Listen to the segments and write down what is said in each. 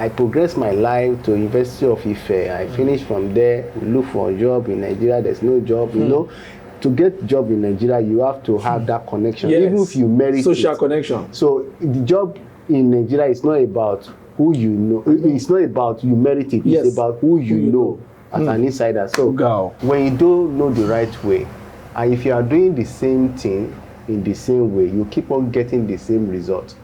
I progressed my life to University of Ife. I finished from there, look for a job in Nigeria. There's no job, you know. To get job in Nigeria, you have to have that connection, even if you merit social connection. So the job in Nigeria is not about who you know. It's not about you merit it. It's about who you know as an insider. So when you don't know the right way, and if you are doing the same thing in the same way, you keep on getting the same result.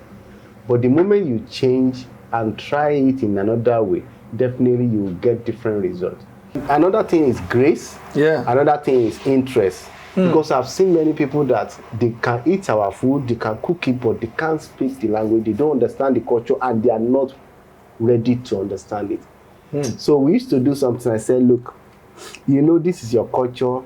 But the moment you change and try it in another way, definitely you will get different results. Another thing is grace. Another thing is interest. Because I've seen many people that they can eat our food, they can cook it, but they can't speak the language, they don't understand the culture, and they are not ready to understand it. So we used to do something. I said, look, you know, this is your culture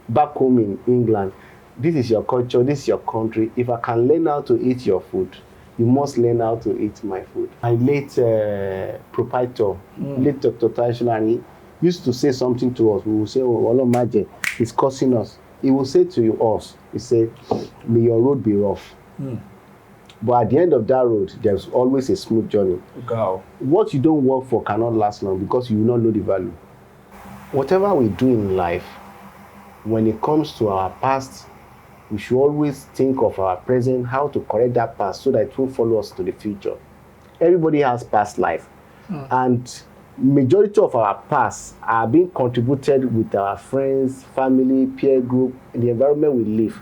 back home in England. This is your culture, this is your country. If I can learn how to eat your food, you must learn how to eat my food. My late proprietor, late Dr. Taishulani, used to say something to us. We will say, oh, Olo Maje is cursing us. He will say to us, he said, may your road be rough. But at the end of that road, there's always a smooth journey. What you don't work for cannot last long because you will not know the value. Whatever we do in life, when it comes to our past, we should always think of our present, how to correct that past so that it will follow us to the future. Everybody has past life. And majority of our past are being contributed with our friends, family, peer group, and the environment we live.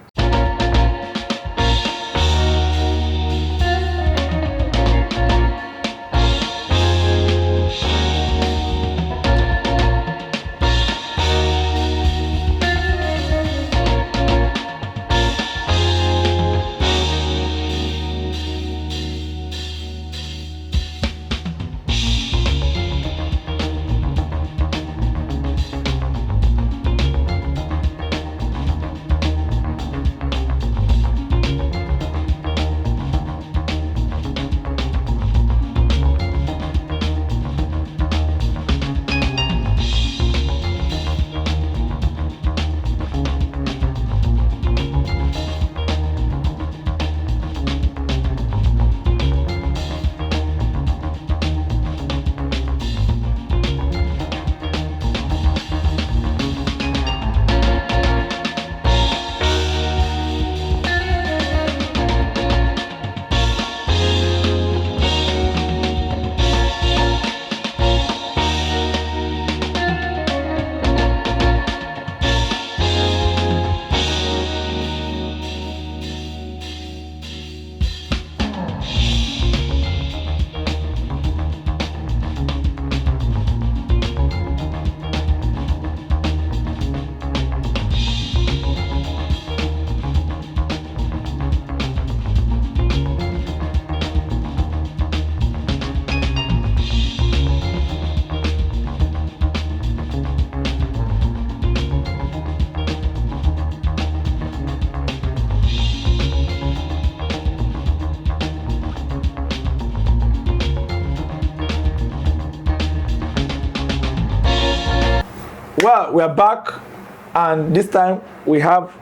Well, we are back, and this time we have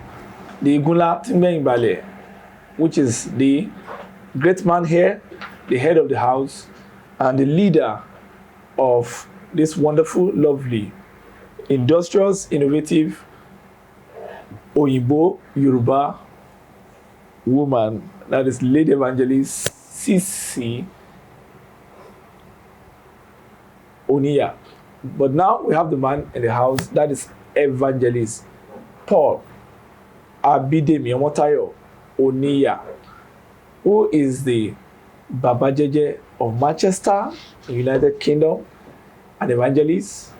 the Igunla Timbe Imbale, which is the great man here, the head of the house, and the leader of this wonderful, lovely, industrious, innovative Oyinbo Yoruba woman, that is Lady Evangelist Ceecee Oniya. But now we have the man in the house, that is Evangelist Paul OMOTAYO Oniya, who is the Baba Jeje of Manchester, United Kingdom, an evangelist,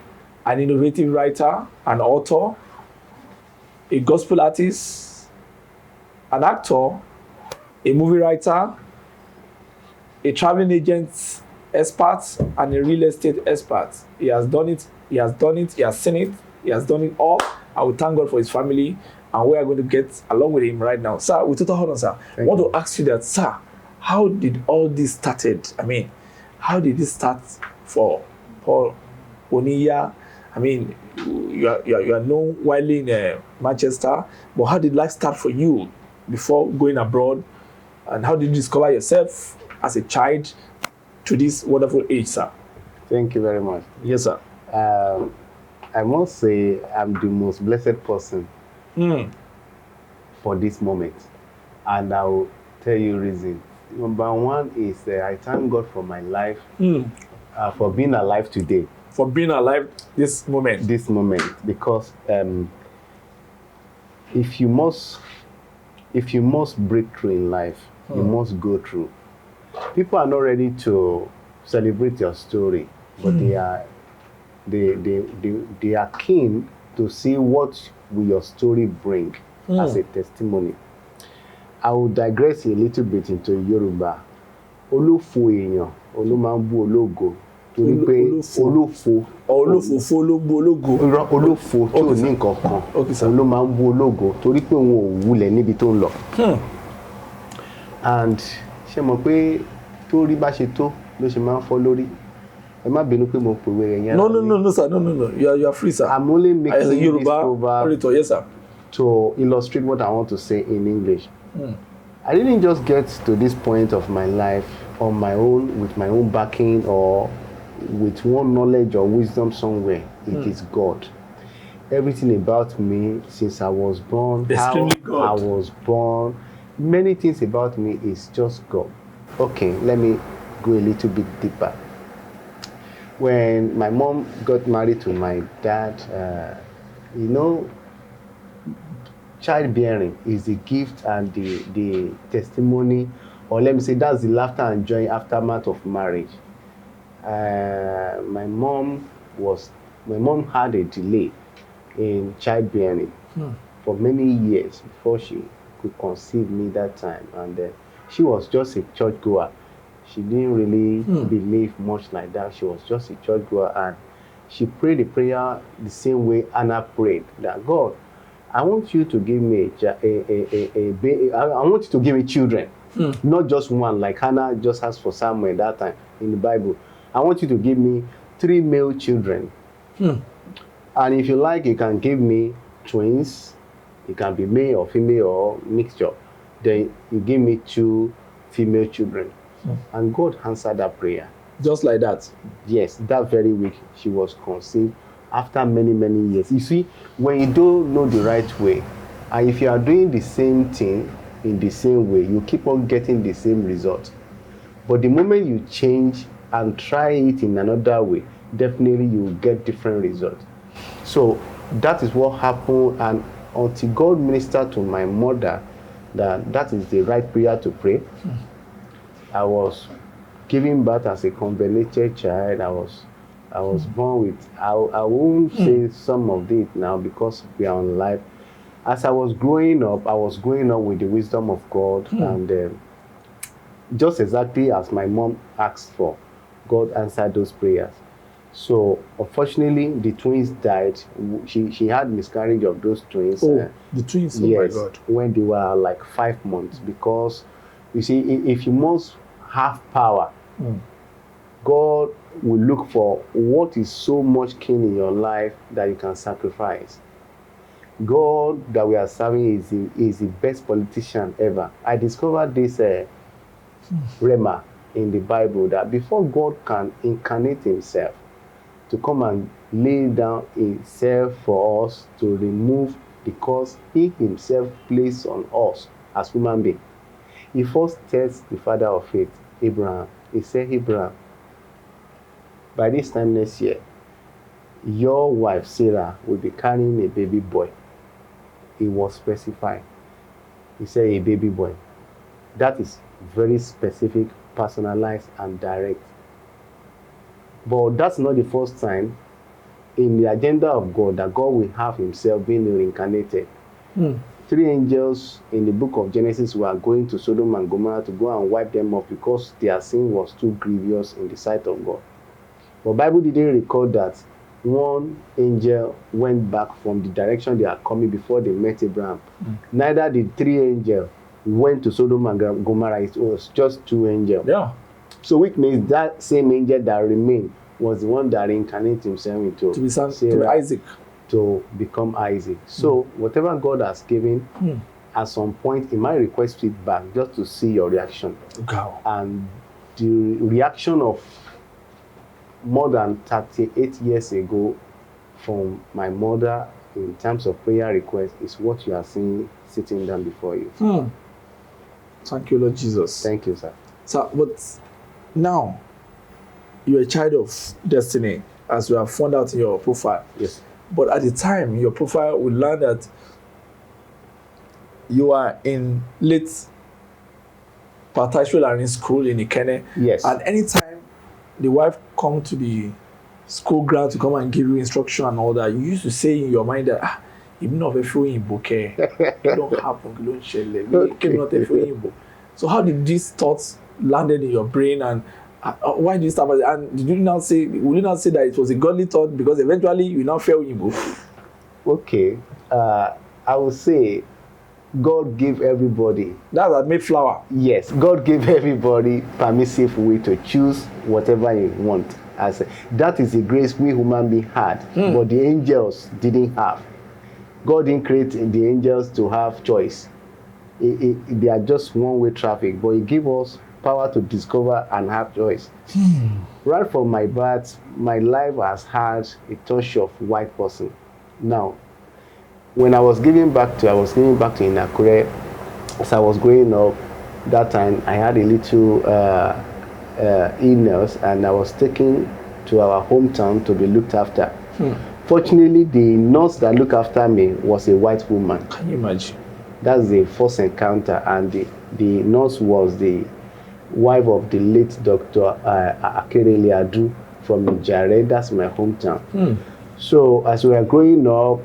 an innovative writer, an author, a gospel artist, an actor, a movie writer, a traveling agent expert, and a real estate expert. He has done it, he has seen it, he has done it all. I will thank God for his family, and we are going to get along with him right now. Sir, with total honor, sir, I want to ask you that, sir, how did all this started? I mean, how did this start for Paul Oniya? I mean, you are known widely in Manchester, but how did life start for you before going abroad? And how did you discover yourself as a child? to this wonderful age, sir? Thank you very much. Yes, sir. I must say I'm the most blessed person for this moment. And I'll tell you reason. Number one is I thank God for my life, for being alive today. For being alive this moment. This moment, because if you must break through in life, you must go through. People are not ready to celebrate your story, but they are keen to see what will your story bring as a testimony. I will digress a little bit into Yoruba. Olófò èèyàn, ló máa ń bú ológo. Torí pé olófò ló bú ológo. Olófò tí ò ní nǹkan kan. Ló máa ń bú ológo torí pé òun ò wulẹ̀ níbi tó ń lọ. And ṣé mọ̀ pé tó rí bá ṣe tó ló ṣe máa ń fọ́ lórí. Ẹ má bínú pé mo pòwe rẹ̀ yẹn. No, sir. No. You are free, sir. I'm only making this Yoruba proverb yes, sir. to illustrate what I want to say in English. I didn't just get to this point of my life on my own, with my own backing, or with one knowledge or wisdom somewhere. It is God. Everything about me since I was born, how I was born, many things about me is just God. Okay, let me go a little bit deeper. When my mom got married to my dad, childbearing is the gift and the testimony, or let me say that's the laughter and joy aftermath of marriage. My mom had a delay in childbearing for many years before she could conceive me that time, and she was just a churchgoer. She didn't really believe much like that. She was just a churchgoer, and she prayed the prayer the same way Anna prayed, that God, I want you to give me I want you to give me children, not just one like Hannah just asked for Samuel that time in the Bible. I want you to give me 3 male children, and if you like, you can give me twins. It can be male or female or mixture. Then you give me 2 female children, and God answered that prayer. Just like that. Yes, that very week she was conceived. After many years. You see, when you don't know the right way, and if you are doing the same thing in the same way, you keep on getting the same result. But the moment you change and try it in another way, definitely you will get different results. So that is what happened, and until God ministered to my mother that is the right prayer to pray, I was giving birth as a covenanted child. I was born with, I won't say some of it now because we are on live. As I was growing up with the wisdom of God, and just exactly as my mom asked for, God answered those prayers. So unfortunately, the twins died. She had miscarriage of those twins. The twins, yes, my God. When they were like 5 months, because you see, if you must have power, God will look for what is so much keen in your life that you can sacrifice. God that we are serving is the best politician ever. I discovered this rema in the Bible, that before God can incarnate himself to come and lay down himself for us to remove the curse he himself placed on us as human beings, he first tells the father of faith, Abraham. He said, Abraham, by this time next year, your wife Sarah will be carrying a baby boy. He was specified. He said a baby boy. That is very specific, personalized, and direct. But that's not the first time in the agenda of God that God will have himself being reincarnated. 3 angels in the book of Genesis were going to Sodom and Gomorrah to go and wipe them off because their sin was too grievous in the sight of God. But the Bible didn't record that one angel went back from the direction they are coming before they met Abraham. Neither did 3 angels went to Sodom and Gomorrah. It was just 2 angels. Yeah. So which means that same angel that remained was the one that reincarnated himself into to Isaac, to become Isaac. So whatever God has given, at some point he might request feedback just to see your reaction. Wow. And the reaction of more than 38 years ago from my mother in terms of prayer request is what you are seeing sitting down before you. Thank you, Lord Jesus. Thank you, sir. So, but now you're a child of destiny, as we have found out in your profile. Yes. But at the time, your profile will learn that you are in late tertiary learning school in Ikene. Yes. And anytime the wife come to the school ground to come and give you instruction and all that, you used to say in your mind that, even though if you're in bouquet, it don't happen, it don't share. So how did these thoughts landed in your brain, and why did you start? And did you now say, will you not say that it was a godly thought because eventually you now fell Oyinbo? Okay, I would say God gave everybody. That's a Mayflower. Yes, God gave everybody permissive way to choose whatever you want. As that is a grace we human being had, but the angels didn't have. God didn't create the angels to have choice. They are just one-way traffic, but He gave us power to discover and have choice. Right from my birth, my life has had a touch of white person. Now, when I was giving back to Inakure, as I was growing up, that time I had a little illness, and I was taken to our hometown to be looked after. Fortunately, the nurse that looked after me was a white woman. Can you imagine? That's the first encounter, and the nurse was the wife of the late Dr. Akerele Adu from Ijare. That's my hometown. So as we were growing up,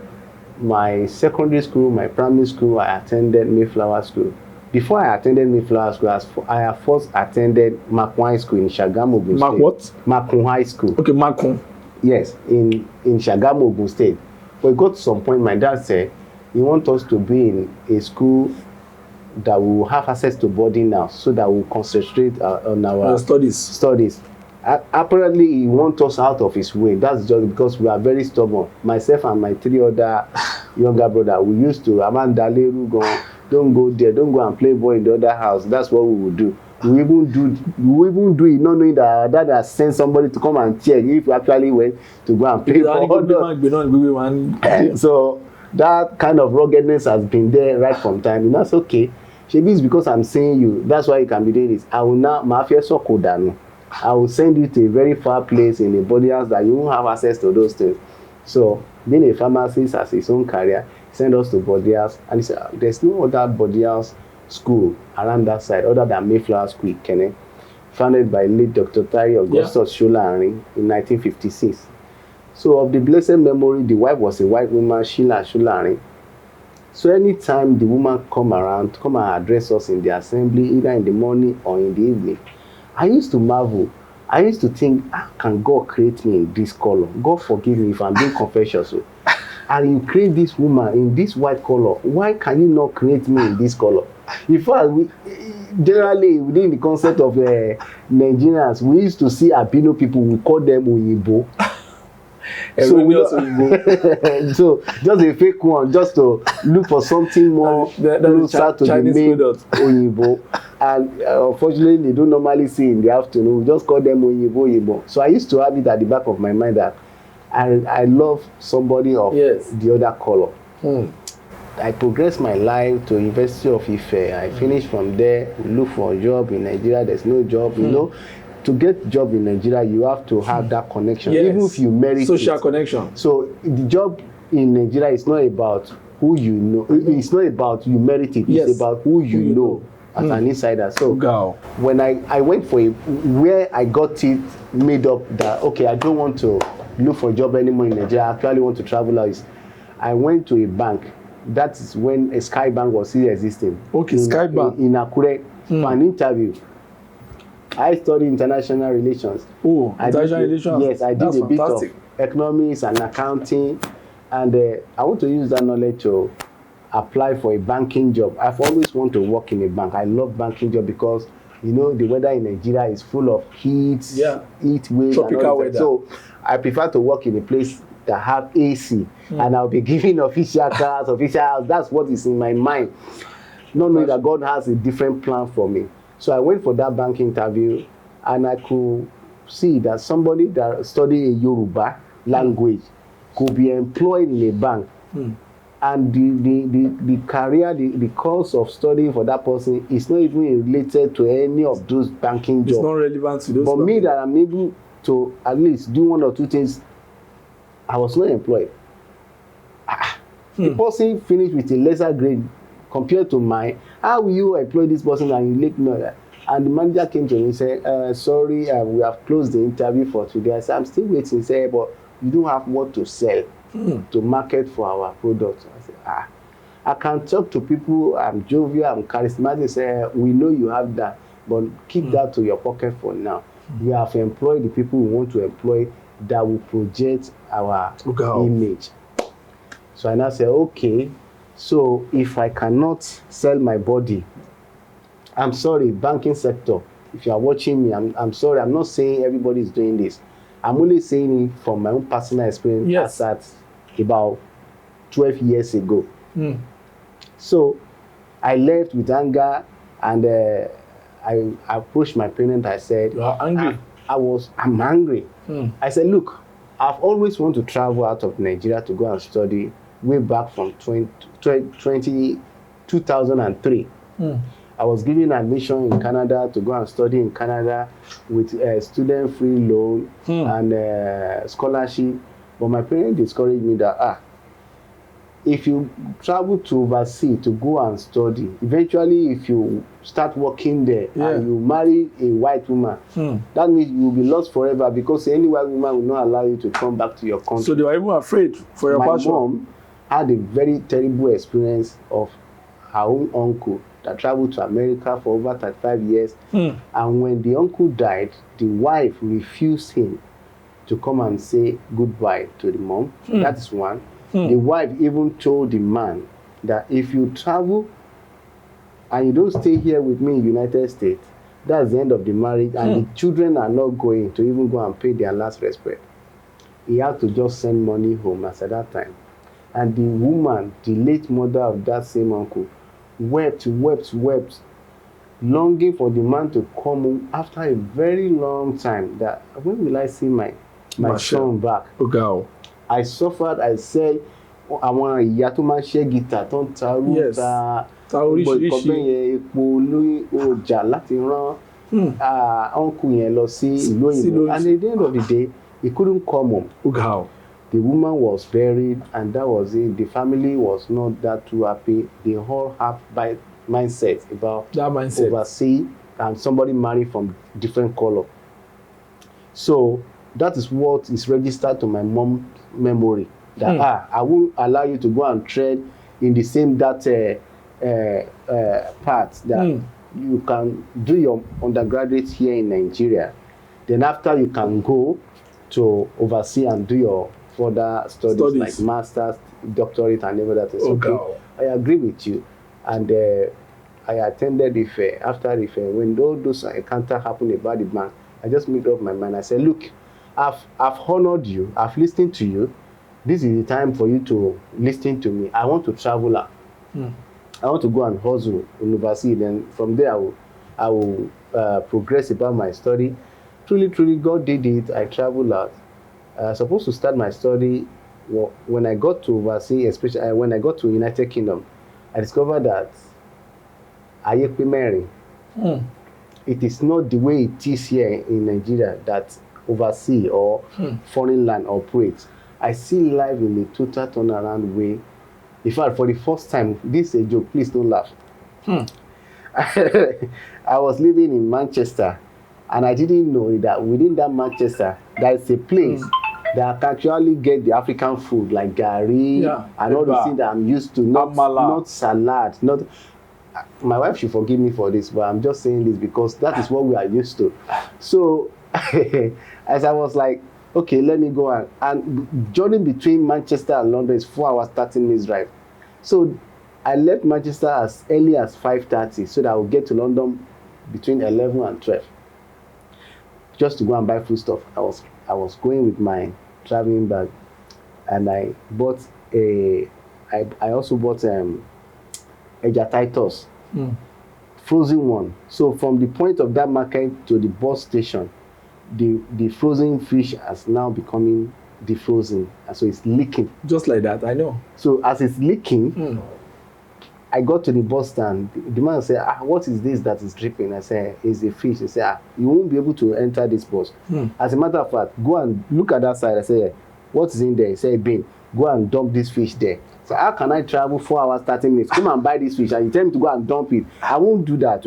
my secondary school, my primary school, I attended Mayflower School. Before I attended Mayflower School, I have first attended Makun High School in Shagamu, Ogun State. What? Makun High School. Okay, Makun. Yes, in Shagamu, Ogun State. But it got to some point, my dad said, he wants us to be in a school that we will have access to boarding now, so that we will concentrate on our studies. Apparently, he wants us out of his way. That's just because we are very stubborn. Myself and my 3 other younger brothers, we used to, Amanda Leru, don't go there, don't go and play ball in the other house. That's what we would do. We even do it not knowing that our dad has sent somebody to come and check if we actually went to go and play ball. So that kind of ruggedness has been there right from time. And that's okay. Maybe it's because I'm seeing you. That's why you can be doing this. I will now, I will send you to a very far place in a body house that you won't have access to those things. So being a pharmacist has his own career, he sent us to body house, and he said there's no other body house school around that side other than Mayflower School, Kenne, founded by late Dr. Tari Augustus Sholari in 1956. So of the blessed memory, the wife was a white woman, Sheila Sholari. So anytime the woman come and address us in the assembly, either in the morning or in the evening, I used to marvel. I used to think, how can God create me in this color? God forgive me if I'm being confessional. And you create this woman in this white color. Why can you not create me in this color? In fact, generally within the concept of Nigerians, we used to see albino people, we call them Oyinbo. So just a fake one, just to look for something more closer to the main Oyinbo. And unfortunately, they don't normally see in the afternoon. We just call them Oyinbo. So I used to have it at the back of my mind that I love somebody of the other color. I progressed my life to University of Ife. I finished from there, look for a job in Nigeria. There's no job, you know. To get job in Nigeria, you have to have that connection, even if you merit social connection. So the job in Nigeria is not about who you know. It's not about you merit it. It's about who you know as an insider. So when I went for where I got it made up that, okay, I don't want to look for a job anymore in Nigeria. I actually want to travel out. I went to a bank. That is when a Sky Bank was still existing. Okay, Sky Bank. In Akure for an interview. I studied international relations. Oh, international relations. Yes, I did a bit of economics and accounting, and I want to use that knowledge to apply for a banking job. I've always wanted to work in a bank. I love banking job because, you know, the weather in Nigeria is full of heat waves, tropical weather. So I prefer to work in a place that have AC, and I'll be giving official cars, official house. That's what is in my mind. Not knowing that God has a different plan for me. So I went for that bank interview, and I could see that somebody that studied a Yoruba language could be employed in a bank. And the career, the course of studying for that person is not even related to any of those banking jobs. It's not relevant to those. But me, that I'm able to at least do one or two things, I was not employed. The person finished with a lesser grade compared to mine. How will you employ this person and you let me know that? And the manager came to me and said, sorry, we have closed the interview for today. I said, I'm still waiting. He said, but you don't have what to sell to market for our product. I said, I can talk to people, I'm jovial, I'm charismatic. Say, we know you have that, but keep that to your pocket for now. We have employed the people we want to employ that will project our image. So I now say, okay, so if I cannot sell my body, I'm sorry, banking sector, if you are watching me, I'm sorry, I'm not saying everybody is doing this. I'm only saying it from my own personal experience. Yes. At about 12 years ago. So I left with anger, and I approached my parents. I said, you are angry? I'm angry. I said, look, I've always wanted to travel out of Nigeria to go and study way back from 2003. I was given admission in Canada to go and study in Canada with student free loan and scholarship. But my parents discouraged me that, if you travel to overseas to go and study, eventually if you start working there and you marry a white woman, that means you will be lost forever, because any white woman will not allow you to come back to your country. So they were even afraid for your passion. My mom had a very terrible experience of her own uncle that traveled to America for over 35 years. And when the uncle died, the wife refused him to come and say goodbye to the mom. That is one. The wife even told the man that if you travel and you don't stay here with me in the United States, that's the end of the marriage, and the children are not going to even go and pay their last respect. He had to just send money home as at that time. And the woman, the late mother of that same uncle, wept, longing for the man to come home after a very long time. That when will I see my son back? I suffered. I said, àwọn ìyá tó máa ń ṣe guitar tó ń ta oríṣiríṣi epo lórí ọjà láti rán uncle yẹn lọ sí ìlú Oyinbo. And at the end of the day, he couldn't come home. The woman was buried, and that was it. The family was not that too happy. They all have mindset about that overseas, and somebody married from different color. So that is what is registered to my mom's memory. That I won't allow you to go and tread in the same path that you can do your undergraduate here in Nigeria. Then after you can go to overseas and do your further studies like masters, doctorate, and everything. So I agree with you. And I attended Ife. After Ife, when all those encounters happened about the bank, I just made up my mind. I said, look, I've honored you. I've listened to you. This is the time for you to listen to me. I want to travel out. I want to go and hustle in overseas. Then from there, I will progress about my study. Truly, God did it. I traveled out. I was supposed to start my study when I got to overseas, especially when I got to United Kingdom. I discovered that it is not the way it is here in Nigeria that overseas or foreign land operates. I see life in a total turnaround way. In fact, for the first time, this is a joke, please don't laugh. I was living in Manchester, and I didn't know that within that Manchester, there is a place that can actually get the African food like gari and all the things that I'm used to, not salad, not. My wife should forgive me for this, but I'm just saying this because that is what we are used to. So, as I was like, okay, let me go and journey between Manchester and London is 4 hours 30 minutes drive. So I left Manchester as early as 5:30 so that I would get to London between 11 and 12 just to go and buy food stuff. I was going with my traveling bag, and I bought I also bought Eja Titus frozen one. So from the point of that market to the bus station, the frozen fish has now becoming defrozen, and so it's leaking. Just like that, I know. So as it's leaking, I got to the bus stand. The man said, what is this that is dripping? I said, it's a fish. He said, you won't be able to enter this bus. As a matter of fact, go and look at that side. I said, what is in there? He said, Ben, go and dump this fish there. So how can I travel 4 hours, 30 minutes? Come and buy this fish, and you tell me to go and dump it. I won't do that.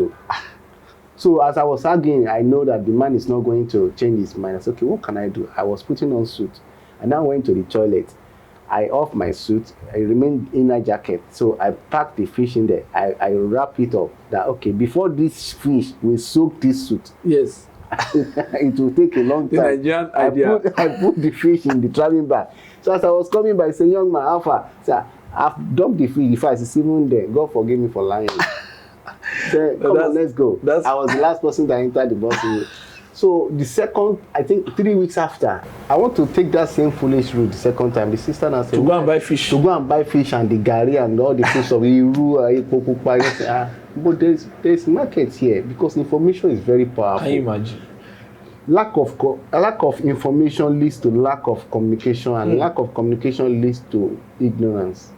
So as I was arguing, I know that the man is not going to change his mind. I said, okay, what can I do? I was putting on suit. I now went to the toilet. I off my suit. I remained in a jacket. So I packed the fish in there. I wrap it up. That, okay, before this fish will soak this suit. Yes. It will take a long time. The Nigerian idea. I put the fish in the traveling bag. So as I was coming by, I said, young man, Alpha, sir, I've dumped the fish. The fish is even there. God forgive me for lying. So, come on, let's go. I was the last person that entered the bus. So the second, I think 3 weeks after, I want to take that same foolish route the second time. The sister now said, to go and buy fish. To go and buy fish and the gari and all the food stuff. But there's market here because information is very powerful. Can you imagine? Lack of information leads to lack of communication, and lack of communication leads to ignorance.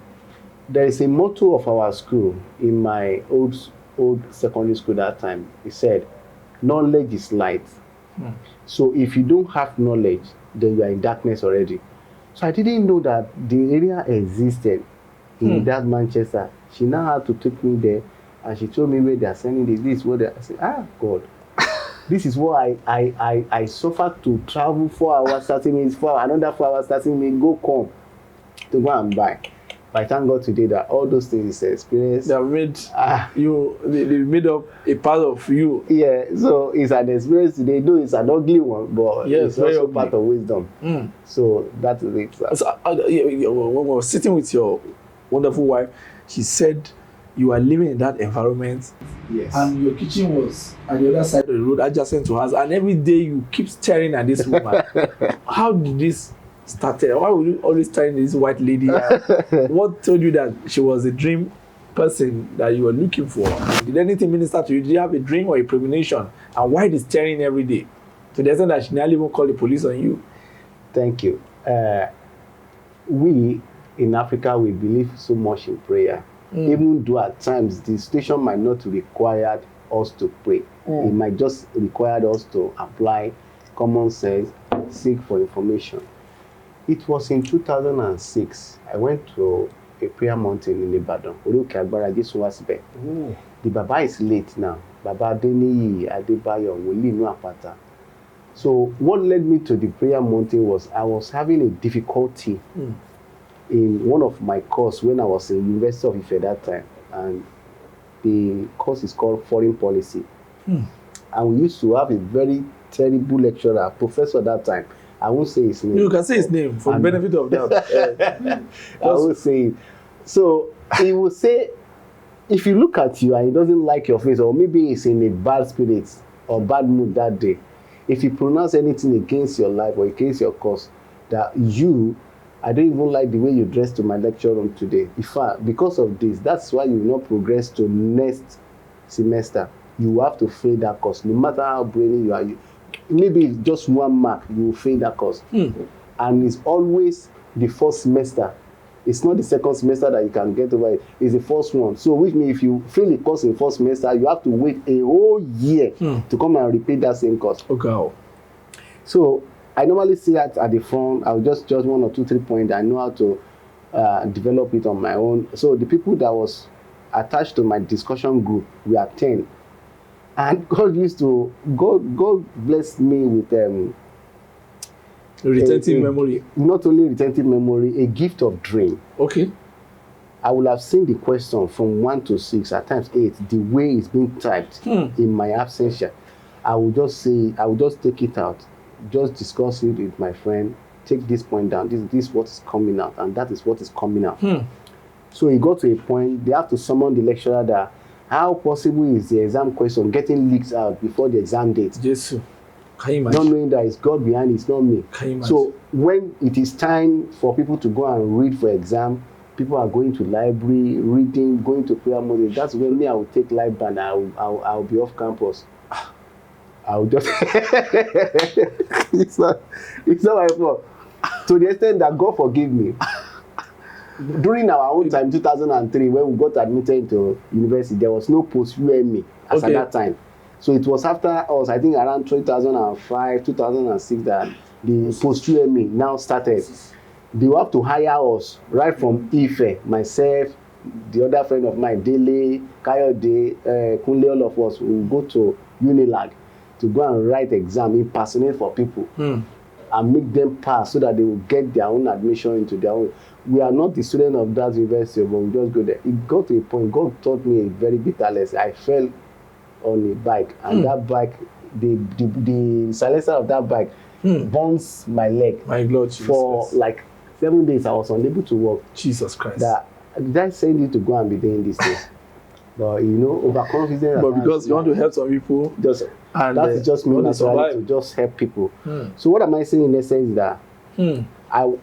There is a motto of our school in my old secondary school that time. It said, knowledge is light. So if you don't have knowledge, then you are in darkness already. So I didn't know that the area existed in that Manchester. She now had to take me there, and she told me where they are sending this. This is what I said, God. This is what I suffered to travel 4 hours, 30 minutes, another 4 hours, 30 minutes, go to go and buy. But I thank God today that all those things is experience. They have made they made up a part of you. Yeah, so it's an experience today. Though it's an ugly one, but it's also part of wisdom. So that is it. So, when we were sitting with your wonderful wife, she said you are living in that environment. Yes. And your kitchen was at the other side of the road, adjacent to hers, and every day you keep staring at this woman. How did this started? Why would you always staring at this white lady? What told you that she was a dream person that you were looking for? Did anything minister to you? Did you have a dream or a premonition? And why the staring every day? To the extent that she nearly even called the police on you. Thank you. We in Africa, we believe so much in prayer. Even though at times the situation might not require us to pray. It might just require us to apply common sense, seek for information. It was in 2006. I went to a prayer mountain in Ibadan. The Baba is late now. Baba Adeniyi Adebayo Woli no Apata. So what led me to the prayer mountain was I was having a difficulty in one of my course when I was in University of Ife that time, and the course is called Foreign Policy. And we used to have a very terrible lecturer, professor that time. I won't say his name. You can say his name for the benefit of doubt. I won't say it. So he will say, if you look at you and he doesn't like your face, or maybe he's in a bad spirit or bad mood that day, if you pronounce anything against your life or against your cause, that I don't even like the way you dressed to my lecture room today. Because of this, that's why you will not progress to next semester. You have to fail that course, no matter how brainy you are. Maybe it's just 1 mark, you will fail that course. And it's always the first semester. It's not the second semester that you can get over it. It's the first one. So which means if you fail a course in first semester, you have to wait a whole year to come and repeat that same course. Okay. So I normally see that at the front. I'll just judge 1 or 2, 3 points. I know how to develop it on my own. So the people that was attached to my discussion group, we are 10. And God blessed me with retentive memory. Not only retentive memory, a gift of dream. Okay. I will have seen the question from 1 to 6, at times 8, the way it's being typed in my absence. I will just take it out, just discuss it with my friend, take this point down, this is what is coming out, and that is what is coming out. So it got to a point, they have to summon the lecturer that, how possible is the exam question getting leaked out before the exam date? Jesus. Can you imagine? Not knowing that it's God behind it, it's not me. Can you imagine? So when it is time for people to go and read for exam, people are going to library, reading, going to prayer meeting. That's when me, I will take live band. I'll be off campus. I'll just it's not my fault. To the extent that God forgive me. During our own time, 2003, when we got admitted into university, there was no post UME as at that time. So it was after us, I think around 2005, 2006 that the post UME now started. They will have to hire us right from Ife, myself, the other friend of mine, Dele, Kayode, Kunle, all of us will go to Unilag to go and write exam, impersonate for people and make them pass so that they will get their own admission into their own. We are not the student of that university, but we just go there. It got to a point, God taught me a very bitter lesson. I fell on a bike, and that bike, the silencer of that bike burns my leg. My Lord Jesus. For like 7 days, I was unable to walk. Jesus Christ. Did I send you to go and be doing this thing? But you know, overconfident. But because you want to help some people, and that's just me naturally to just help people. So what am I saying in essence is that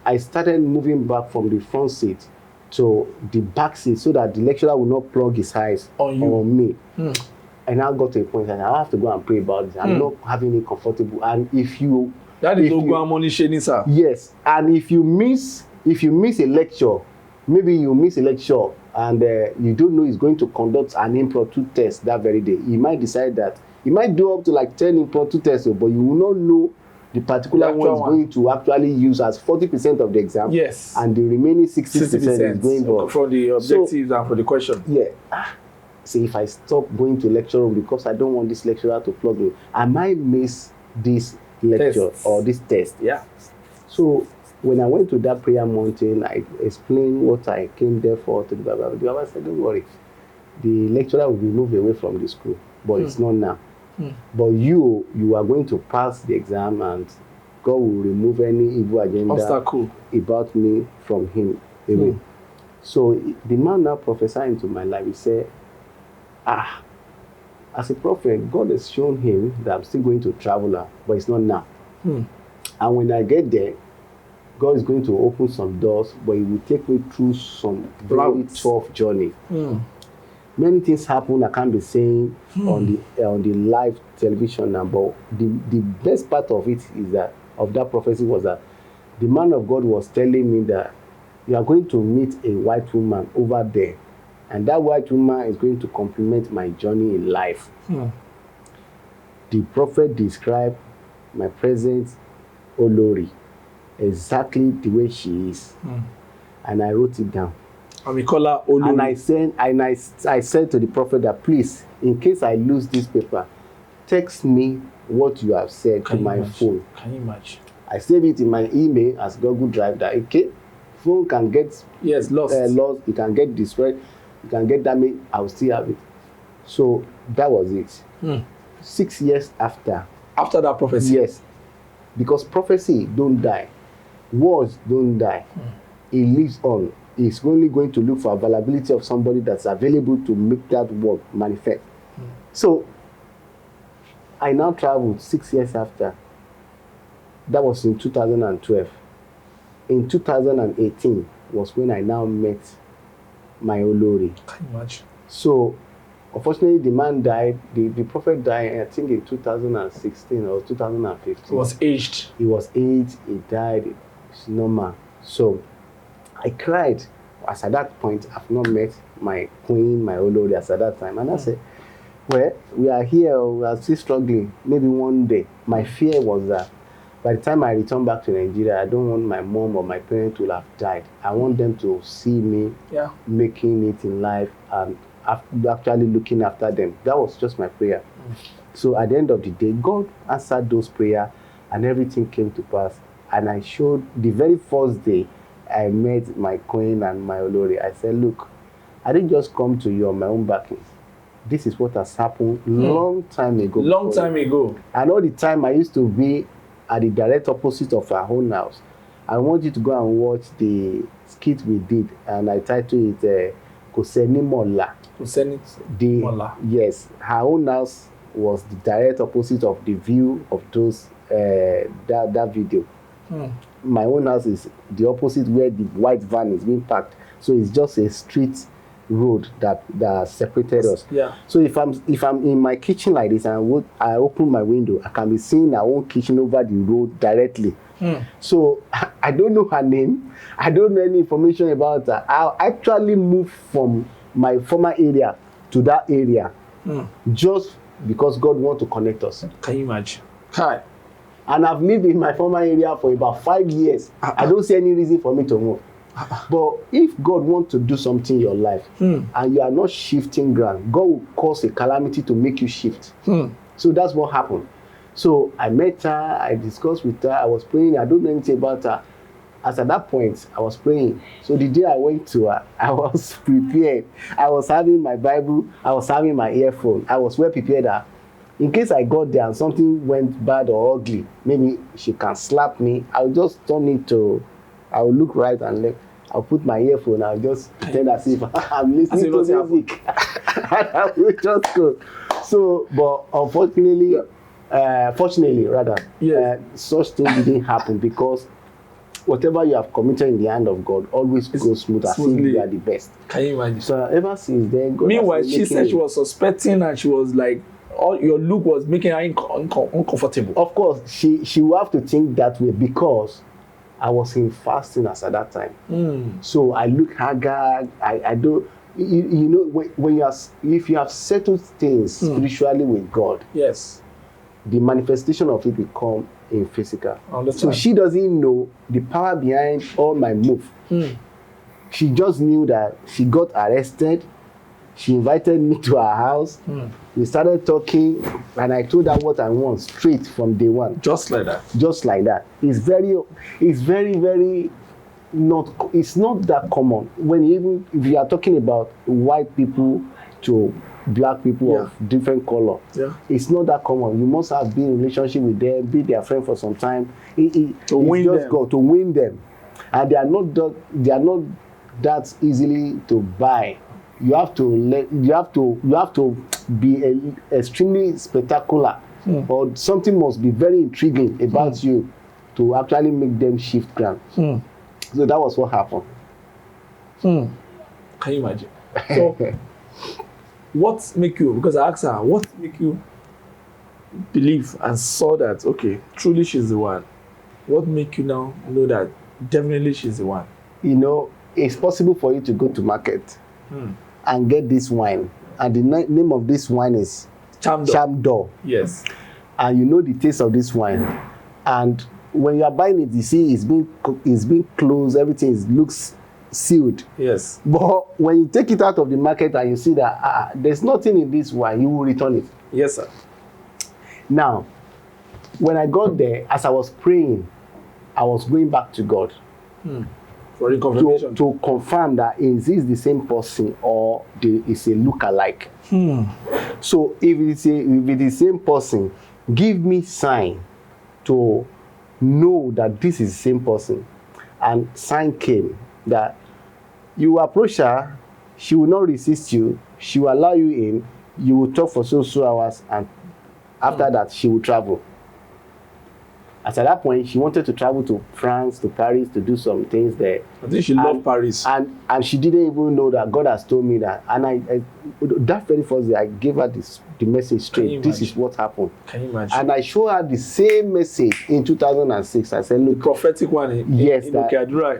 I started moving back from the front seat to the back seat so that the lecturer will not plug his eyes on me. And I got to a point that I have to go and pray about this. I'm not having it comfortable. And if you that is no money sharing, sir. Yes, and if you miss a lecture, maybe you miss a lecture and you don't know he's going to conduct an impromptu test that very day. He might decide that he might do up to like 10 impromptu tests, but you will not know the particular one is going to actually use as 40% of the exam. Yes. And the remaining 60% is going for the objectives and for the question. Yeah. See, if I stop going to lecture room because I don't want this lecturer to plug me, I might miss this lecture or this test. Yeah. So when I went to that prayer mountain, I explained what I came there for to the Baba. The Baba said, don't worry, the lecturer will be moved away from the school, but it's not now. But you are going to pass the exam, and God will remove any evil agenda about me from him away. So the man now prophesied into my life. He said, as a prophet, God has shown him that I'm still going to travel, but it's not now. And when I get there, God is going to open some doors, but he will take me through some very tough journey. Many things happen I can't be saying on the live television now, but the best part of it is that of that prophecy was that the man of God was telling me that you are going to meet a white woman over there, and that white woman is going to complement my journey in life. The prophet described my present Olori exactly the way she is, and I wrote it down. And we call her Olori. And I said to the prophet that please, in case I lose this paper, text me what you have said to my phone. Can you imagine? I save it in my email as Google Drive. That phone can get lost. It can get destroyed. It can get damaged. I will still have it. So that was it. 6 years after that prophecy. Yes, because prophecy don't die, words don't die. It lives on. It's only going to look for availability of somebody that's available to make that word manifest. So I now traveled 6 years after. That was in 2012. In 2018 was when I now met my Olori. Can you imagine? So unfortunately, the man died. The prophet died, I think, in 2016 or 2015. He was aged. He was aged. He died. It's normal. So I cried. As at that point, I've not met my queen, my Olori, as at that time. And I said, well, we are here. We are still struggling. Maybe one day. My fear was that by the time I return back to Nigeria, I don't want my mom or my parents to have died. I want them to see me making it in life and actually looking after them. That was just my prayer. So at the end of the day, God answered those prayers and everything came to pass. And I showed the very first day I met my queen and my Olori. I said, look, I didn't just come to you on my own backing. This is what has happened long time ago. Long time ago. And all the time I used to be at the direct opposite of our own house. I want you to go and watch the skit we did, and I titled it Koseni Mola. Koseni Mola. Yes, her own house was the direct opposite of the view of those that video. My own house is the opposite where the white van is being parked. So it's just a street road that separated us. Yeah. So if I'm in my kitchen like this and I open my window, I can be seeing our own kitchen over the road directly. So I don't know her name. I don't know any information about her. I actually moved from my former area to that area just because God wants to connect us. Can you imagine? Hi. And I've lived in my former area for about 5 years. I don't see any reason for me to move. But if God wants to do something in your life and you are not shifting ground, God will cause a calamity to make you shift. So that's what happened. So I met her, I discussed with her, I was praying, I don't know anything about her. As at that point, I was praying. So the day I went to her, I was prepared. I was having my Bible, I was having my earphone, I was well prepared. In case I got there and something went bad or ugly, maybe she can slap me, I'll just turn it to, I'll look right and left. I'll put my earphone, I'll just pretend as if I'm listening to music. I will just go. So, but unfortunately, fortunately rather, such thing didn't happen because whatever you have committed in the hand of God always goes smooth as if you are the best. Can you imagine? So ever since then, God meanwhile, she said she was suspecting and she was like, all your look was making her uncomfortable. Of course, she will have to think that way because I was in fasting as at that time. So I look haggard. I don't. You know, when you are, if you have settled things spiritually with God, yes, the manifestation of it will come in physical. So Understand. she doesn't know the power behind all my move. She just knew that she got arrested. She invited me to her house. We started talking, and I told her what I want straight from day one. Just like that. Just like that. It's very, very not. It's not that common. When even if you are talking about white people to black people of different color, it's not that common. You must have been in relationship with them, be their friend for some time. To win them, and they are not that easily to buy. You have to be extremely spectacular, or something must be very intriguing about you to actually make them shift ground. So that was what happened. Can you imagine? So, what make you? Because I asked her, what make you believe and saw that okay, truly she's the one? What make you now know that definitely she's the one? You know, it's possible for you to go to market and get this wine, and the name of this wine is Chamdor. Yes. And you know the taste of this wine, and when you are buying it, you see it's being closed, everything looks sealed. Yes. But when you take it out of the market and you see that there's nothing in this wine, you will return it. Yes, sir. Now, when I got there, as I was praying, I was going back to God. For confirmation. To confirm that is this the same person or it's a look-alike. So if it's the same person, give me sign to know that this is the same person. And sign came that you approach her, she will not resist you, she will allow you in, you will talk for so hours, and after that she will travel. At that point, she wanted to travel to France, to Paris, to do some things there. I think she loved Paris. And she didn't even know that God has told me that. And I that very first day, I gave her the message straight. This is what happened. Can you imagine? And I showed her the same message in 2006. I said, look. The prophetic one. Yes.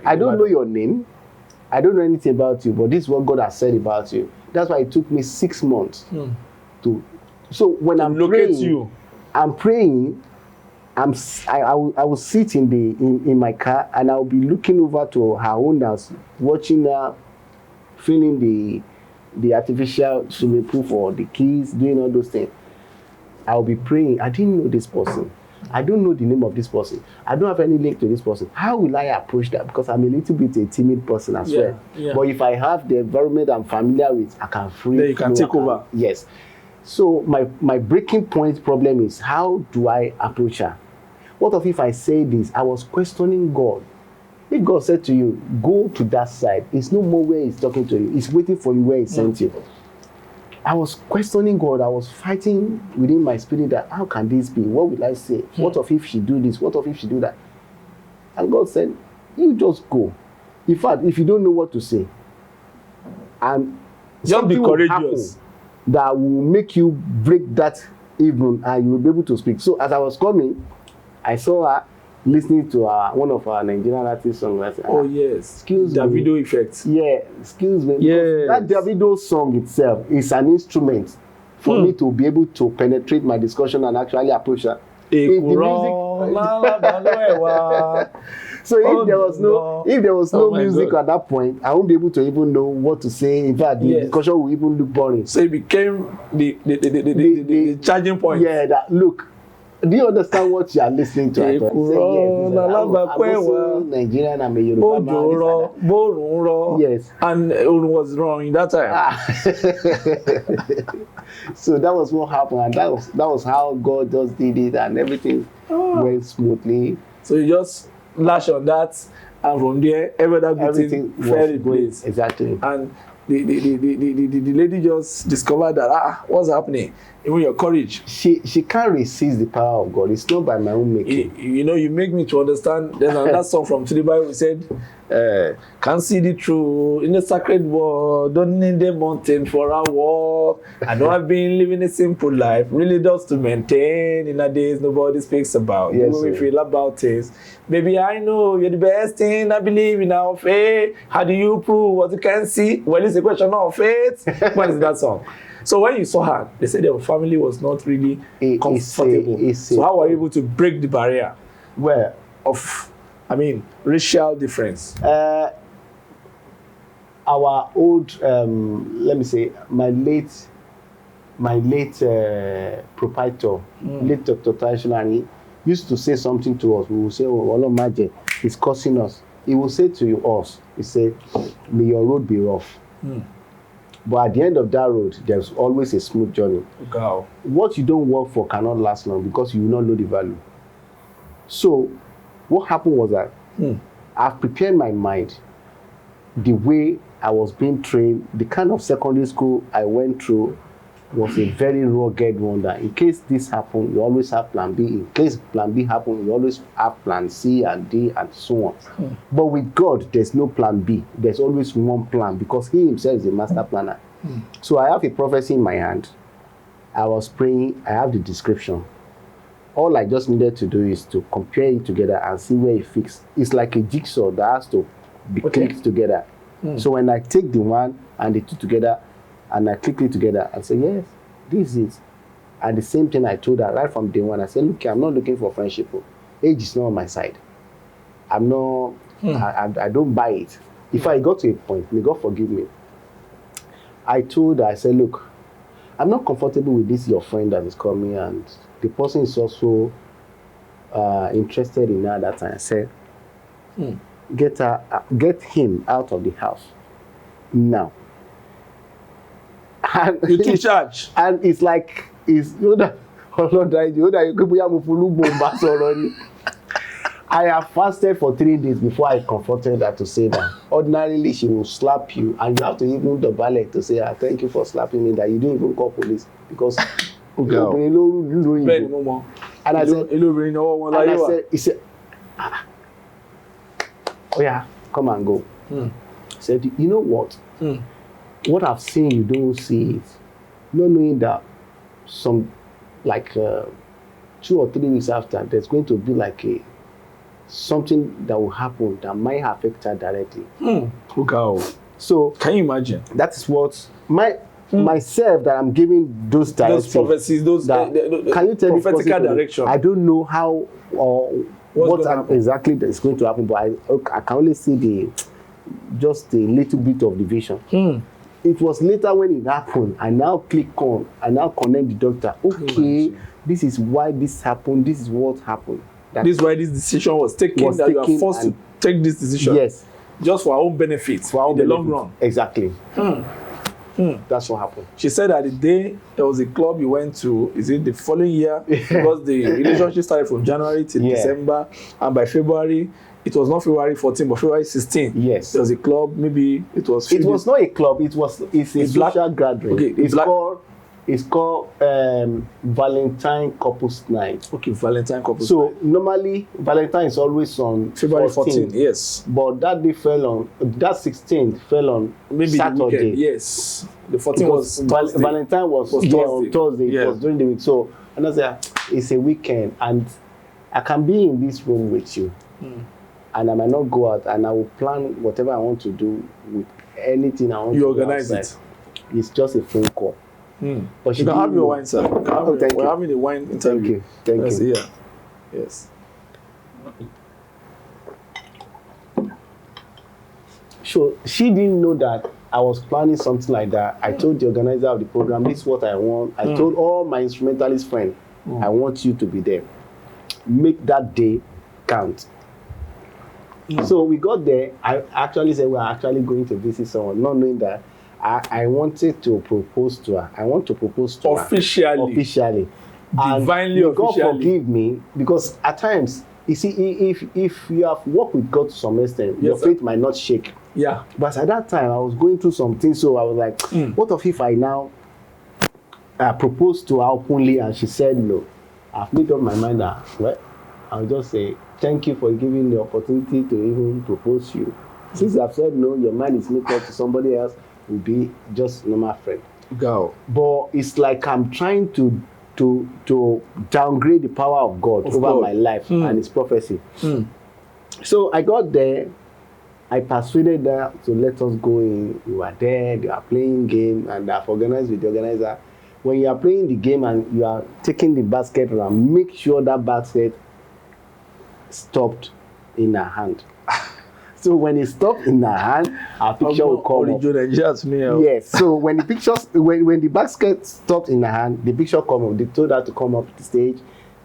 I don't know your name. I don't know anything about you, but this is what God has said about you. That's why it took me 6 months to. So when I'm praying, I'm praying. I will sit in my car and I'll be looking over to her own house, watching her filling the artificial swimming pool for the kids, doing all those things. I'll be praying. I didn't know this person. I don't know the name of this person. I don't have any link to this person. How will I approach that? Because I'm a little bit a timid person as well. Yeah. But if I have the environment I'm familiar with, I can then you can take over. Yes. So my breaking point problem is, how do I approach her? What if I say this? I was questioning God. If God said to you, go to that side, it's no more where he's talking to you. He's waiting for you where he sent you. I was questioning God. I was fighting within my spirit that how can this be? What will I say? What if she do this? What if she do that? And God said, you just go. In fact, if you don't know what to say, and just be courageous. That will make you break that evening and you will be able to speak. So as I was coming, I saw her listening to one of our Nigerian artist songs. I said, oh yes, excuse me. Davido effect. Yeah, excuse me. Yes. That Davido song itself is an instrument for me to be able to penetrate my discussion and actually approach her. So if there was no music at that point, I won't be able to even know what to say. In fact, the discussion will even look boring. So it became the charging point. Yeah, that look. Do you understand what you are listening to? Yes, I'm also Nigerian, I'm a Yoruba man. Yes. And it was wrong in that time. So that was what happened, and that was how God just did it, and everything went smoothly. So you just lash on that, and from there, everything fell in place. Exactly. And the lady just discovered that what's happening? Even your courage. She can't resist the power of God. It's not by my own making. You make me to understand. There's another song from the Bible. It said, "Can't see the truth in the sacred war. Don't need the mountain for our war. I know I've been living a simple life, really just to maintain. In a days nobody speaks about. Yes, we feel about it. Baby, I know you're the best thing. I believe in our faith. How do you prove what you can see? Well, it's a question of faith." What is that song? So when you saw her, they said your family was not really comfortable. So how were you able to break the barrier? Well, racial difference. Our old, let me say, my late proprietor, late Dr. Traditionary, used to say something to us. We will say, "Oh, Olo Maje is cursing us." He will say to us, he said, "May your road be rough." But at the end of that road, there's always a smooth journey. Wow. What you don't work for cannot last long because you will not know the value. So what happened was that I've prepared my mind the way I was being trained. The kind of secondary school I went through was a very rugged one, that in case this happened, you always have plan B. In case plan B happened, you always have plan C and D and so on. But with God, there's no plan B. There's always one plan because he himself is a master planner. So I have a prophecy in my hand. I was praying. I have the description. All I just needed to do is to compare it together and see where it fits. It's like a jigsaw that has to be clicked together. So when I take the one and the two together, and I click it together and say, yes, this is it. And the same thing I told her right from day one. I said, look, I'm not looking for friendship. Age is not on my side. I'm not, I don't buy it. If I got to a point, may God forgive me. I told her, I said, look, I'm not comfortable with this, your friend that is coming, and the person is also interested in her at that time. I said, get him out of the house now. And you took charge. And it's like, I have fasted for 3 days before I confronted her to say that. Ordinarily, she will slap you, and you have to even the ballet to say, thank you for slapping me, that you didn't even call police because and I said, he said, oh yeah, come and go. He said, you know what? What I've seen, you don't see it. Not knowing that some, 2 or 3 weeks after, there's going to be like something that will happen that might affect her directly. So can you imagine? That is what myself that I'm giving those directives. Those prophecies, can you tell prophetical direction? I don't know how or what exactly that is going to happen, but I can only see just a little bit of the vision. It was later when it happened, I now click on, I now connect the doctor. Okay, this is why this happened, this is what happened. This is why this decision was taken, you are forced to take this decision. Yes. Just for our own benefits, in the long run. Exactly. That's what happened. She said that the day there was a club you went to, is it the following year? Because the relationship started from January till December, and by February, it was not February 14, but February 16. Yes. There was a club, maybe it was... It was not a club, it's a social gathering. Okay, It's called Valentine Couples Night. Okay, Valentine Couples So Night. normally Valentine is always on February 14th, yes. But that day that 16th fell on Maybe Saturday. the weekend, yes. The 14th was Thursday. Valentine was on Thursday. Yeah. It was during the week. So and I said, it's a weekend and I can be in this room with you. And I might not go out and I will plan whatever I want to do with anything I want to do. You organize it. It's just a phone call. But you can have your wine, sir. We're having a wine interview. Thank you. Yeah. Yes. So she didn't know that I was planning something like that. I told the organizer of the program, this is what I want. I told all my instrumentalist friends, I want you to be there. Make that day count. So we got there. I actually said we're actually going to visit someone, not knowing that I wanted to propose to her. I want to propose to her. Officially. Divinely and officially. God forgive me, because at times, you see, if you have worked with God to some extent, your faith might not shake. Yeah. But at that time, I was going through something, so I was like, what if I now propose to her openly and she said no? I've made up my mind that, well, I'll just say, thank you for giving the opportunity to even propose to you. Since I've said no, your mind is made up to somebody else, will be just normal friend. Go. But it's like I'm trying to downgrade the power of God over my life and His prophecy. So I got there. I persuaded her to let us go in. We were there. They were playing game, and I've organized with the organizer. When you are playing the game and you are taking the basket around, make sure that basket stopped in her hand. So when it stopped in her hand, our picture will come up. Yes. So when the pictures, when the basket stopped in her hand, the picture come up. They told her to come up the stage,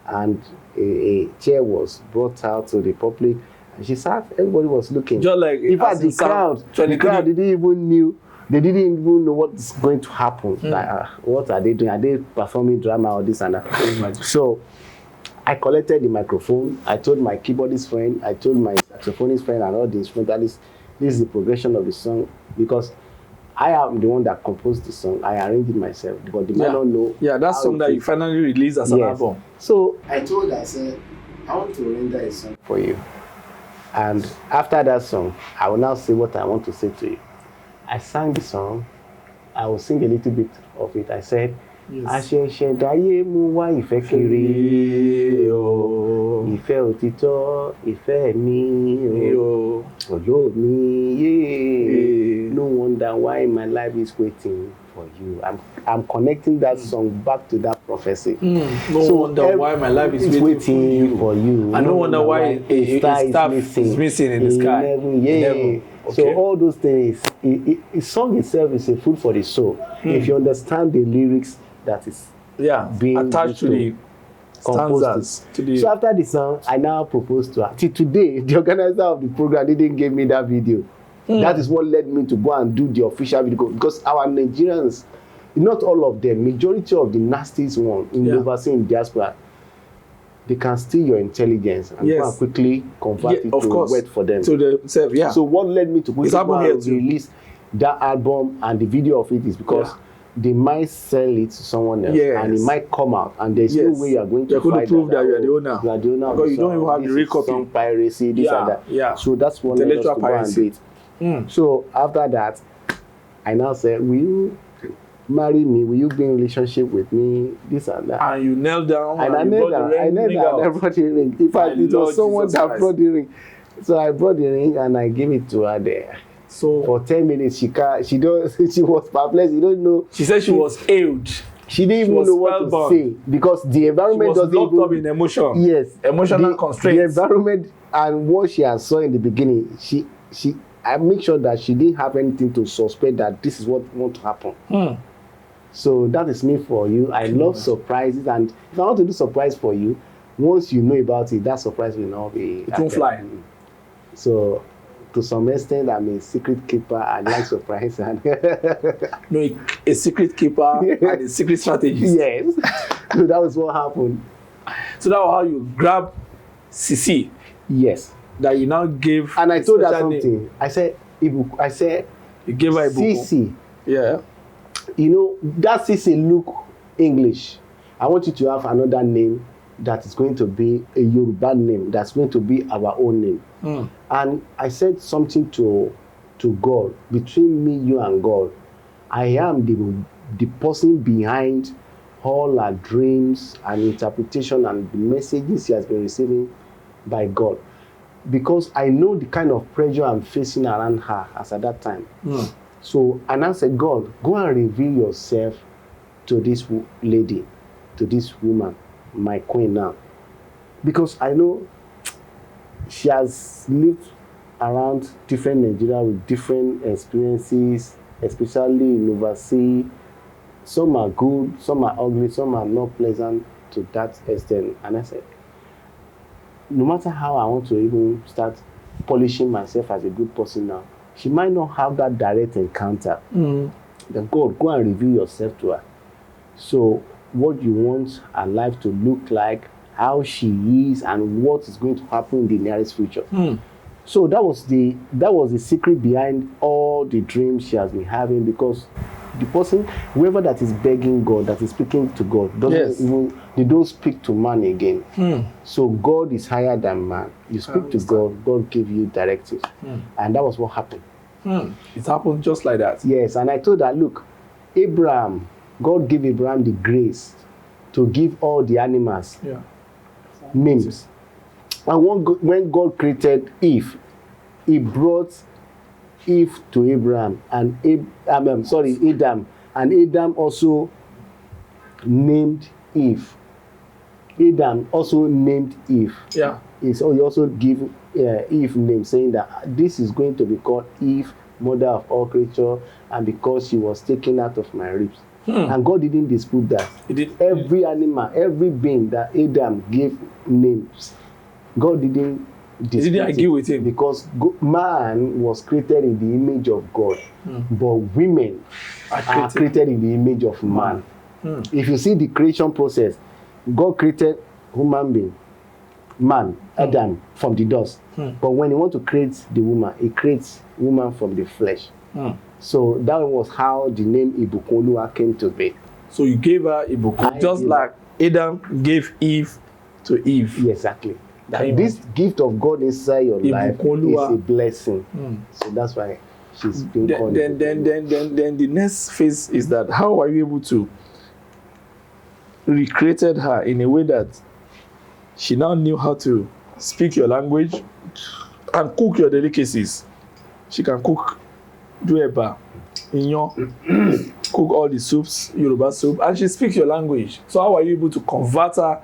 and a chair was brought out to the public, and she sat. Everybody was looking. Just like in fact, the crowd didn't even know what's going to happen. Like, what are they doing? Are they performing drama or this and that? So I collected the microphone. I told my keyboardist friend, I told my saxophonist friend and all the instrumentalists, this is the progression of the song, because I am the one that composed the song. I arranged it myself, but they might not know. Yeah, that song that you finally released as an album. So I told her, I said, I want to render a song for you. And after that song, I will now say what I want to say to you. I sang the song. I will sing a little bit of it. I said, àṣẹ̀ṣẹ̀dáyé mú wá ìfẹ́ kiri o, ìfẹ́ òtítọ́, ìfẹ́ mi o, olómi yé. No wonder why my life is waiting for you. I'm connecting that song back to that prophecy. No wonder why my life is waiting for you. And no wonder why a star is missing in the sky. Okay. So all those things, a song itself is a food for the soul. If you understand the lyrics that is being attached to the stanzas. So after the song, I now proposed to her. Till today, the organizer of the program didn't give me that video. That is what led me to go and do the official video, because our Nigerians, not all of them, majority of the nastiest one in the overseas diaspora, they can steal your intelligence and go and quickly convert it to word for them. To themselves, So what led me to release that album and the video of it is because they might sell it to someone else and it might come out, and there's no way you are going to fight prove that you are the owner. You are the owner. Because you don't even have the real copy. Some piracy, this and that. So that's one led us to go and do it. So after that, I now said, will you marry me? Will you be in relationship with me? This and that. And you knelt down. And I knelt down. I brought the ring. In fact, it was someone that brought the ring. So I brought the ring and I gave it to her there. So for 10 minutes, she was perplexed. You don't know. She said she was ailed. She didn't even know what to say, because the environment doesn't locked up in emotion. Yes, emotional constraints. The environment and what she had saw in the beginning, I make sure that she didn't have anything to suspect that this is what wants to happen. So that is me for you. I love surprises, and if I want to do surprise for you, once you know about it, that surprise will not be. It won't fly. So, to some extent, I'm a secret keeper. I like surprise. And no, a secret keeper and a secret strategist. Yes. So that was what happened. So that was how you grabbed Ceecee. Yes. That you now gave. And I told her something. Name. I said, you gave her Ibuku. Ceecee. Yeah. You know, that Ceecee look English. I want you to have another name that is going to be a Yoruba name, that's going to be our own name. And I said something to God, between me, you, and God. I am the person behind all her dreams and interpretation and the messages she has been receiving by God. Because I know the kind of pressure I'm facing around her as at that time. So, and I said, God, go and reveal yourself to this lady, to this woman, my queen now. Because I know she has lived around different Nigeria with different experiences, especially in overseas. Some are good, some are ugly, some are not pleasant to that extent. And I said, no matter how I want to even start polishing myself as a good person now, she might not have that direct encounter. Then God, go and reveal yourself to her. So what you want her life to look like, how she is, and what is going to happen in the nearest future. So that was the secret behind all the dreams she has been having, because the person, whoever that is begging God, that is speaking to God, they don't speak to man again. So God is higher than man. You speak to God, God give you directives. And that was what happened. It happened just like that. Yes, and I told her, look, Abraham, God gave Abraham the grace to give all the animals names. And when God created Eve, he brought Eve to Abraham and Adam, and Adam also named Eve. Adam also named Eve. So he also gave Eve name, saying that this is going to be called Eve, mother of all creature, and because she was taken out of my ribs. And God didn't dispute that. Every animal, every being that Adam gave names, God didn't dispute. He didn't argue with him, because man was created in the image of God, but women are created in the image of man. If you see the creation process, God created human being, man, Adam, from the dust. But when he wants to create the woman, he creates woman from the flesh. So that was how the name Ibukunoluwa came to be. So you gave her Ibukun, just like Adam gave Eve to Eve. Exactly. That this gift of God inside your life is a blessing. So that's why she's been called. Then the next phase is that how are you able to recreated her in a way that she now knew how to speak your language and cook your delicacies. She can cook dueba, inyo, cook all the soups, Yoruba soup, and she speaks your language. So how are you able to convert her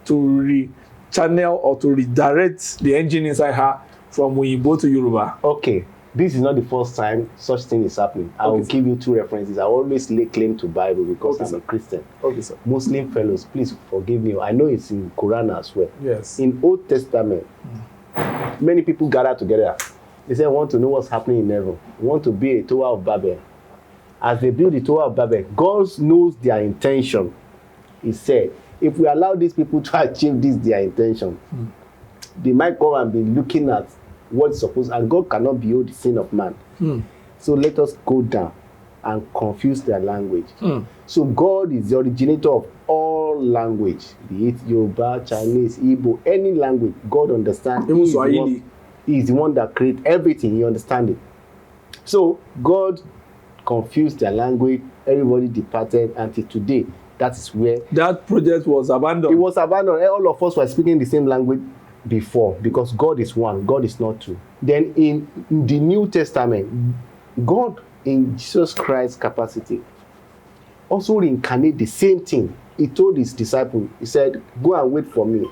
to re-channel or to redirect the engine inside her from Oyinbo to Yoruba? Okay, this is not the first time such thing is happening. I will give you two references. I always lay claim to Bible because I'm a Christian. Okay, sir. Muslim fellows, please forgive me. I know it's in Quran as well. Yes. In Old Testament, many people gather together. They say, want to know what's happening in heaven. Want to build a Tower of Babel. As they build the Tower of Babel, God knows their intention. He said, if we allow these people to achieve this, their intention, they might come and be looking at what's supposed, and God cannot behold the sin of man. So let us go down and confuse their language. So God is the originator of all language, be it Yoruba, Chinese, Igbo, any language. God understands. He is the one that creates everything. He understands it. So God confused their language. Everybody departed until today. That is where that project was abandoned. It was abandoned. All of us were speaking the same language before, because God is one, God is not two. Then in the New Testament, God in Jesus Christ's capacity also reincarnate the same thing. He told his disciples, he said, go and wait for me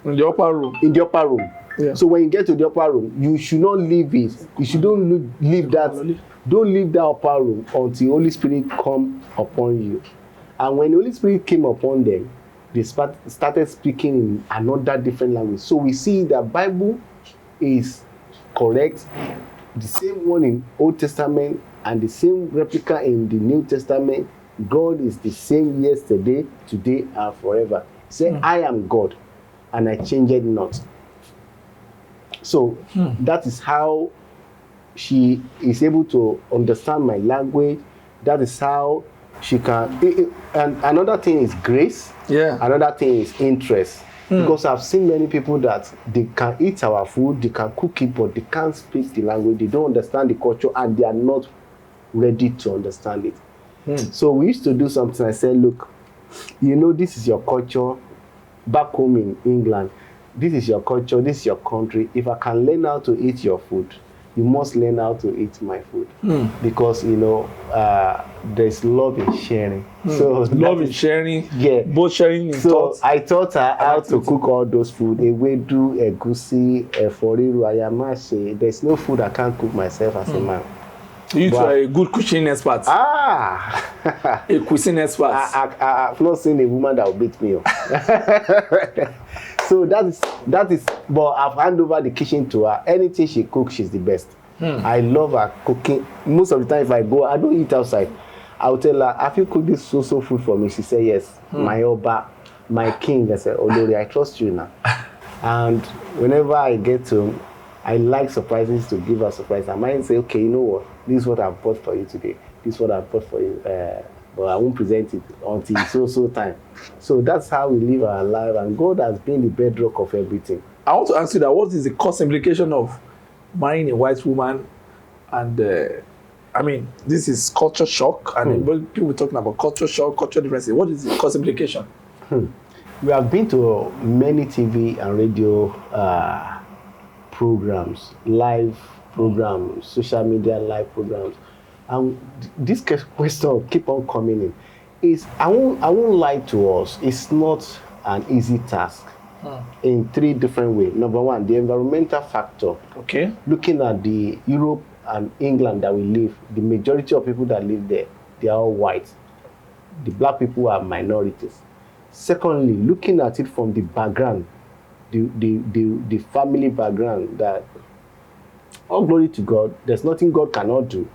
in the upper room. In the upper room. Yeah. So when you get to the upper room, you should not leave it. You should don't leave that. Don't leave that upper room until Holy Spirit come upon you. And when the Holy Spirit came upon them, they started speaking in another different language. So we see that Bible is correct, the same one in Old Testament and the same replica in the New Testament. God is the same yesterday, today, and forever. Say, I am God, and I change it not. So that is how she is able to understand my language. That is how she can. And another thing is grace. Yeah. Another thing is interest. Because I've seen many people that they can eat our food, they can cook it, but they can't speak the language, they don't understand the culture, and they are not ready to understand it. So we used to do something. I said, look, you know, this is your culture back home in England. This is your culture, this is your country. If I can learn how to eat your food, you must learn how to eat my food. Because, you know, there's love in sharing. So love in sharing, yeah. Both sharing in thoughts. I taught her how to cook all those food. Ewedu, egusi, eforiru, ayamase. There's no food I can't cook myself as a man. You are a good cooking expert. A cuisine expert. I've not seen a woman that will beat me up. So that is. But I've handed over the kitchen to her. Anything she cooks, she's the best. I love her cooking. Most of the time, if I go, I don't eat outside. I'll tell her, have you cooked this so food for me? She said yes. My Oba, my king. I said, Olori, I trust you now. And whenever I get home, I like surprises, to give her surprise. I might say, okay, you know what? This is what I've bought for you today. This is what I've bought for you. But I won't present it until so time. So that's how we live our life, and God has been the bedrock of everything. I want to ask you that, what is the cost implication of marrying a white woman? And I mean, this is culture shock, and people talking about culture shock, cultural differences. What is the cost implication? We have been to many TV and radio programs, live programs, social media live programs. And this question keep on coming in. Is I won't lie to us, it's not an easy task in three different ways. Number one, the environmental factor. Okay. Looking at the Europe and England that we live, the majority of people that live there, they are all white. The black people are minorities. Secondly, looking at it from the background, the family background, that all glory to God, there's nothing God cannot do.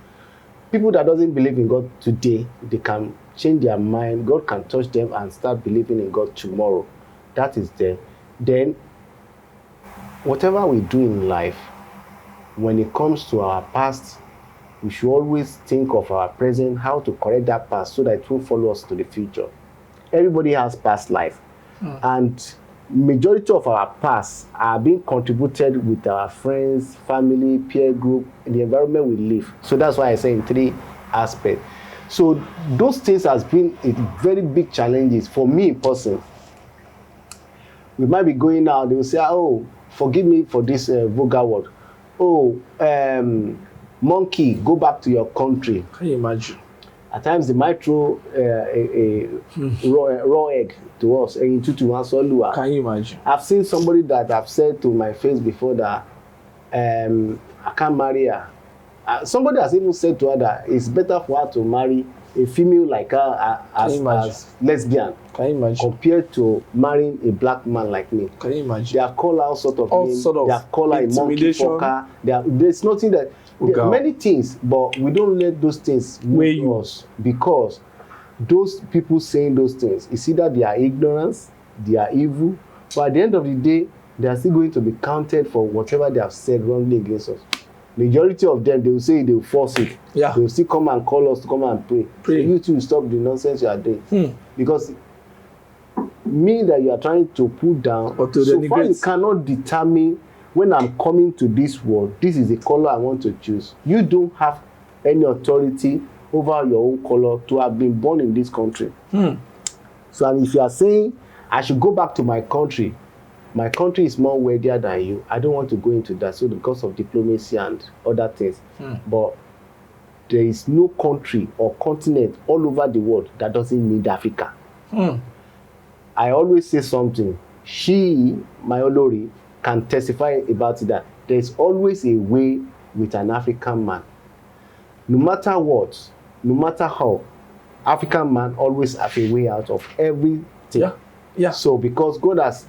People that doesn't believe in God today, they can change their mind. God can touch them and start believing in God tomorrow. That is there. Then, whatever we do in life, when it comes to our past, we should always think of our present, how to correct that past so that it won't follow us to the future. Everybody has past life. And majority of our past are being contributed with our friends, family, peer group, in the environment we live. So that's why I say in three aspects. So those things has been a very big challenges for me in person. We might be going out, they will say, oh, forgive me for this vulgar word. Oh, monkey, go back to your country. Can you imagine? At times they might throw a raw egg to us. Can you imagine? I've seen somebody that I've said to my face before that I can't marry her. Somebody has even said to her that it's better for her to marry a female like her as lesbian. Can you imagine? Compared to marrying a black man like me. Can you imagine? They are called all sort of names. They are called a monkey fucker. There's nothing that. There are many things, but we don't let those things move us, because those people saying those things, it's either they are ignorance, they are evil, but at the end of the day, they are still going to be counted for whatever they have said wrongly against us. Majority of them, they will say they will force it. Yeah. They will still come and call us to come and pray. So you two stop the nonsense you are doing. Because me that you are trying to put down, so far you cannot determine when I'm coming to this world, this is the color I want to choose. You don't have any authority over your own color to have been born in this country. So, and if you are saying I should go back to my country is more wealthier than you, I don't want to go into that. So because of diplomacy and other things. But there is no country or continent all over the world that doesn't need Africa. I always say something. She, my Olori, can testify about it, that there's always a way with an African man. No matter what, no matter how, African man always have a way out of everything. Yeah. So because God has,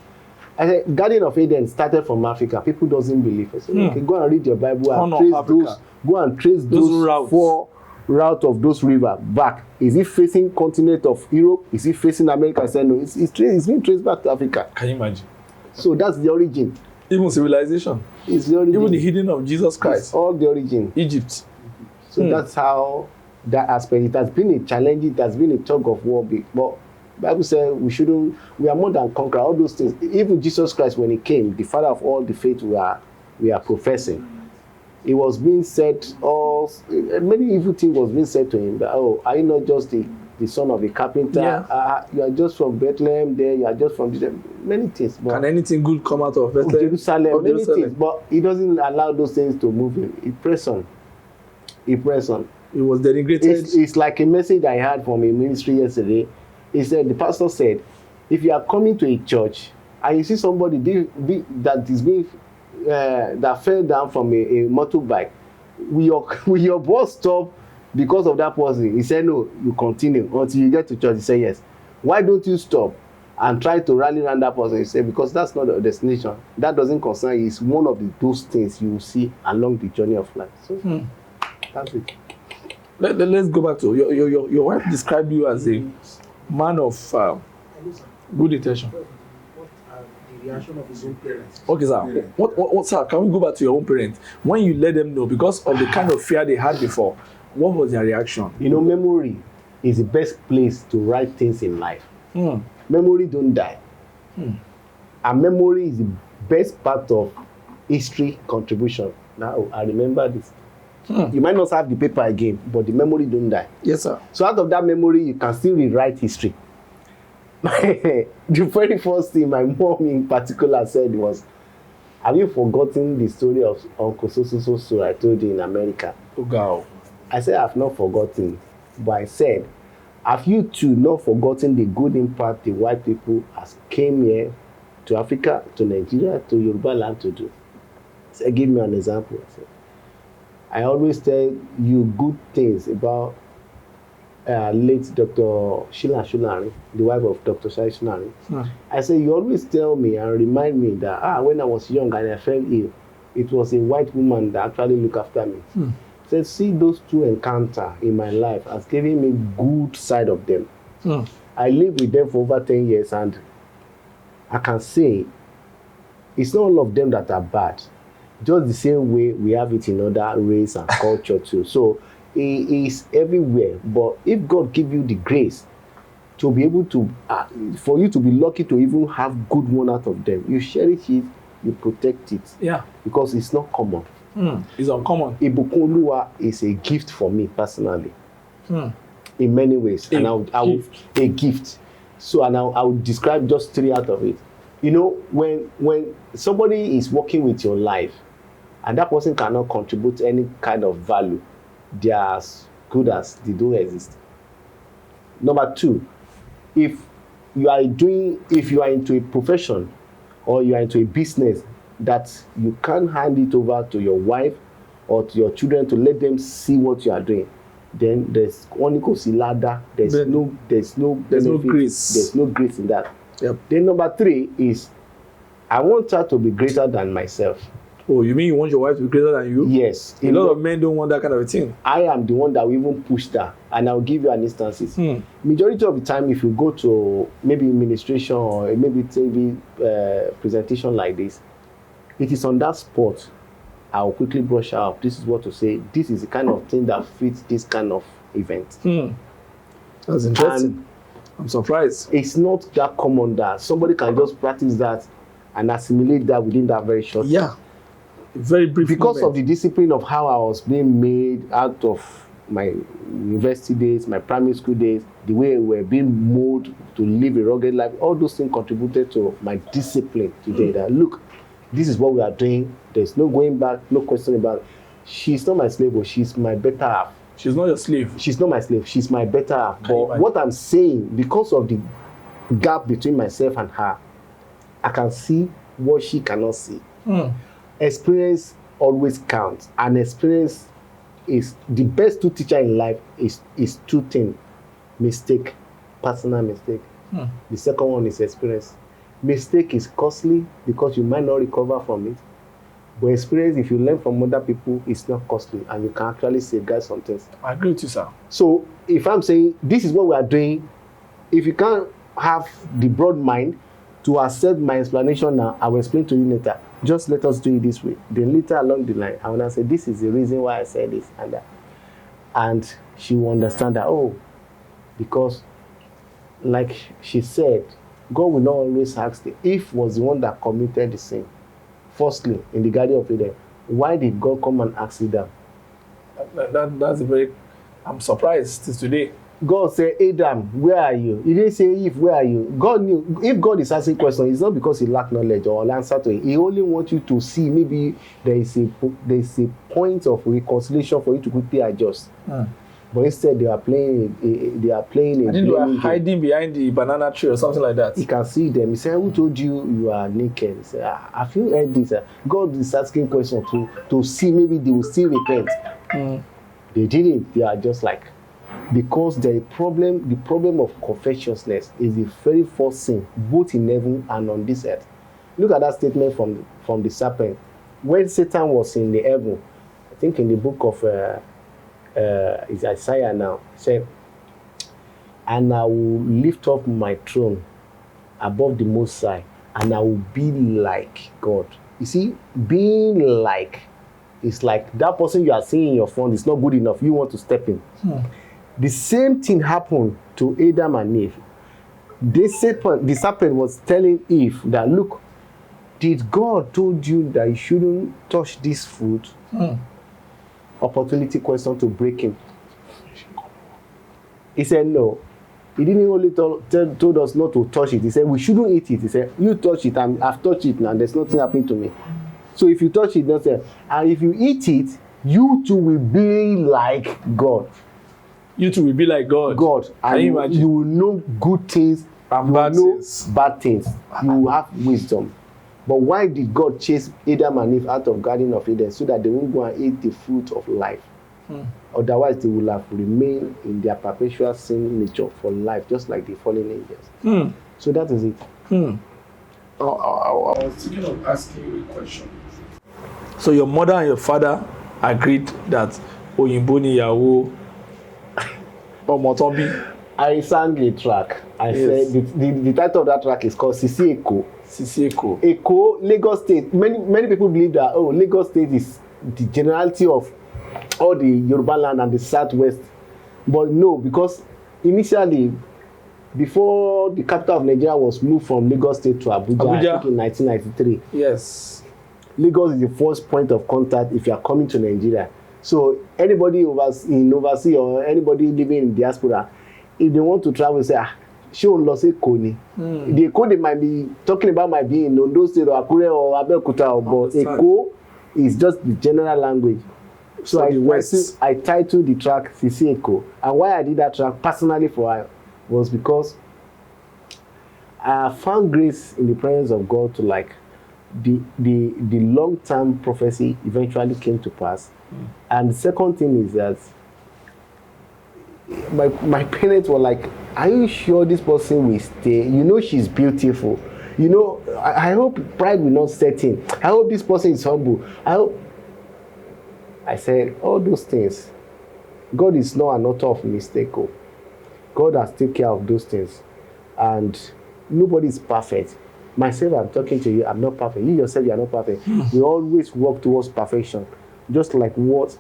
I said, Garden of Eden started from Africa. People doesn't believe. I said, okay, go and read your Bible and trace those 4 routes of those rivers back. Is it facing continent of Europe? Is it facing America? I said, no, it's being traced back to Africa. Can you imagine? So that's the origin. Even civilization. It's the origin. Even the hidden of Jesus Christ. It's all the origin. Egypt. So that's how that aspect. It has been a challenge, it has been a tug of war, but Bible says we are more than conquerors, all those things. Even Jesus Christ, when he came, the father of all the faith we are professing, it was being said, many evil things was being said to him, that, oh, are you not just the son of a carpenter? Yeah. You are just from Bethlehem there, you are just from many things. But can anything good come out of Bethlehem? Jerusalem, many things, but he doesn't allow those things to move him. He press on. It was denigrated. It's like a message I had from a ministry yesterday. He said, the pastor said, if you are coming to a church and you see somebody that fell down from a motorbike, will your boss stop because of that person? He said, no, you continue until you get to church. He said, yes. Why don't you stop and try to rally around that person? He said, because that's not the destination. That doesn't concern you. It's one of those things you will see along the journey of life. So that's it. Let's go back to your wife described you as a man of good intention. What are the reaction of his own parents? Okay, sir. Yeah. What, sir? Can we go back to your own parents? When you let them know, because of the kind of fear they had before, what was their reaction? You know, memory is the best place to write things in life. Memory don't die. And memory is the best part of history contribution. Now, I remember this. You might not have the paper again, but the memory don't die. Yes, sir. So out of that memory, you can still rewrite history. The very first thing my mom in particular said was, have you forgotten the story of Uncle So I told you in America? Oh, God. I said, I've not forgotten. But I said, have you too not forgotten the good impact the white people has came here to Africa, to Nigeria, to Yoruba land to do? I said, give me an example. I said, I always tell you good things about late Dr. Sheila Shulari, the wife of Dr. Shai Shulari. I say, you always tell me and remind me that when I was young and I fell ill, it was a white woman that actually looked after me. So see, those two encounters in my life has given me good side of them. I lived with them for over 10 years and I can say it's not all of them that are bad. Just the same way we have it in other race and culture too. So it is everywhere. But if God give you the grace to be able to, for you to be lucky to even have good one out of them, you cherish it, you protect it. Yeah. Because it's not common. It's uncommon. Ibukunoluwa is a gift for me personally. In many ways. A gift. So and I will describe just 3 out of it. You know, when somebody is working with your life and that person cannot contribute any kind of value, they are as good as they don't exist. Number 2, if you are into a profession or you are into a business that you can't hand it over to your wife or to your children to let them see what you are doing, then there's ladder. There's no benefit, grace. There's no grace in that. Yep. Then number 3 is I want her to be greater than myself. Oh, you mean you want your wife to be greater than you? Yes. A lot of men don't want that kind of a thing. I am the one that will even push that, and I'll give you an instances. Majority of the time, if you go to maybe administration or maybe TV presentation like this, it is on that spot I'll quickly brush up. This is what to say. This is the kind of thing that fits this kind of event. That's interesting. And I'm surprised. It's not that common that somebody can just practice that and assimilate that within that very short time. Yeah. Very brief because moment. of the discipline of how I was being made out of my university days, my primary school days, the way we were being molded to live a rugged life, all those things contributed to my discipline today. That look, this is what we are doing. There's no going back, no question about it. She's not my slave, but she's my better half. She's not your slave. She's not my slave. She's my better half. But what I'm saying, because of the gap between myself and her, I can see what she cannot see. Experience always counts, and experience is the best 2 teacher in life. Is 2 things: mistake, personal mistake. The second one is experience. Mistake is costly because you might not recover from it, but experience, if you learn from other people, is not costly and you can actually safeguard some things. I agree with you, sir. So if I'm saying this is what we are doing, if you can't have the broad mind to accept my explanation now, I will explain to you later. Just let us do it this way. Then later along the line, I will now say, this is the reason why I said this and that. And she will understand that, oh, because like she said, God will not always ask the Eve was the one that committed the sin. Firstly, in the Garden of Eden, why did God come and ask Adam? That's a very... I'm surprised till today. God said, Adam, where are you? He didn't say, Eve, where are you? God knew. If God is asking questions, it's not because he lacked knowledge or answer to it. He only wants you to see maybe there is a point of reconciliation for you to quickly adjust. But instead, they are playing. I think they were hiding behind the banana tree or something like that. He can see them. He said, "Who told you you are naked?" He said, "Have you heard this?" God is asking questions to see maybe they will still repent. They didn't. They are just like, because the problem of covetousness is the very first sin, both in heaven and on this earth. Look at that statement from the serpent. When Satan was in the heaven, I think in the book of is Isaiah now, said, "And I will lift up my throne above the Most High, and I will be like God." You see, being like is like that person you are seeing in your phone is not good enough. You want to step in. The same thing happened to Adam and Eve. The serpent was telling Eve that, look, did God told you that you shouldn't touch this fruit? Opportunity question to break him. He said no. He didn't only told us not to touch it. He said we shouldn't eat it. He said, you touch it, and I've touched it now. There's nothing happening to me. So if you touch it, don't say. And if you eat it, you too will be like God. You too will be like God. God. And you will know good things and bad things. You will have wisdom. But why did God chase Adam and Eve out of Garden of Eden? So that they won't go and eat the fruit of life. Otherwise, they will have remained in their perpetual sin nature for life, just like the fallen angels. So that is it. I was thinking of asking you a question. So your mother and your father agreed that Oyinbo ni ìyàwó Omotobi. I sang a track. I said the title of that track is called Ceecee Eko. Ceecee Eko. Eko, Lagos State. Many people believe that Lagos State is the generality of all the Yoruba land and the Southwest. But no, because initially, before the capital of Nigeria was moved from Lagos State to Abuja. I think in 1993. Yes. Lagos is the first point of contact if you are coming to Nigeria. So anybody in overseas or anybody living in diaspora, if they want to travel, say, she won't lose Eko ni. The Eko they might be talking about might be in Ondo State or Akure or Abeokuta, but Eko is just the general language. So I titled the track Ceecee Eko. And why I did that track personally for her was because I found grace in the presence of God to like the long-term prophecy eventually came to pass. And the second thing is that my parents were like, are you sure this person will stay? You know she's beautiful. You know, I hope pride will not set in. I hope this person is humble. I said, all those things. God is not an author of mistake. God has taken care of those things. And nobody is perfect. Myself, I'm talking to you, I'm not perfect. You yourself, you are not perfect. We always work towards perfection. Just like what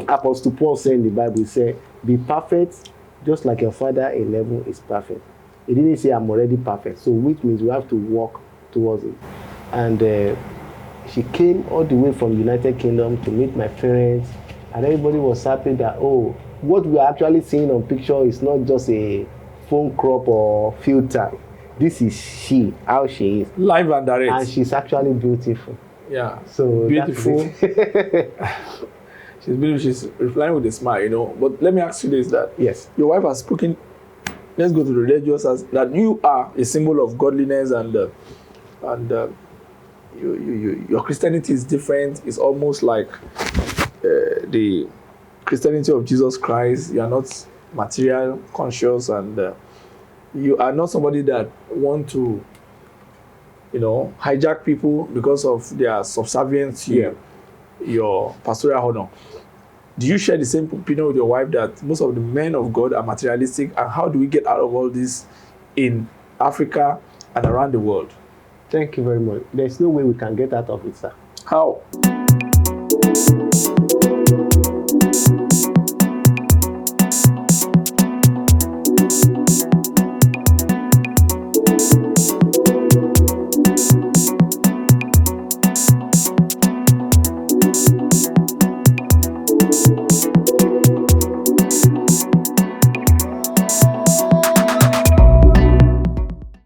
Apostle Paul said in the Bible, he said, be perfect just like your Father in heaven is perfect. He didn't say I'm already perfect. So which means we have to work towards it. And she came all the way from the United Kingdom to meet my parents. And everybody was happy that, oh, what we are actually seeing on picture is not just a phone crop or filter. This is she, how she is. Live and direct. And she's actually beautiful. Yeah. So beautiful. She's beautiful. She's replying with a smile, you know. But let me ask you this: that yes, your wife has spoken. Let's go to the religious as that you are a symbol of godliness and your Christianity is different. It's almost like the Christianity of Jesus Christ. You are not material conscious and you are not somebody that want to, you know, hijack people because of their subservience to your pastoral honor. Do you share the same opinion with your wife that most of the men of God are materialistic? And how do we get out of all this in Africa and around the world? Thank you very much. There's no way we can get out of it, sir. How?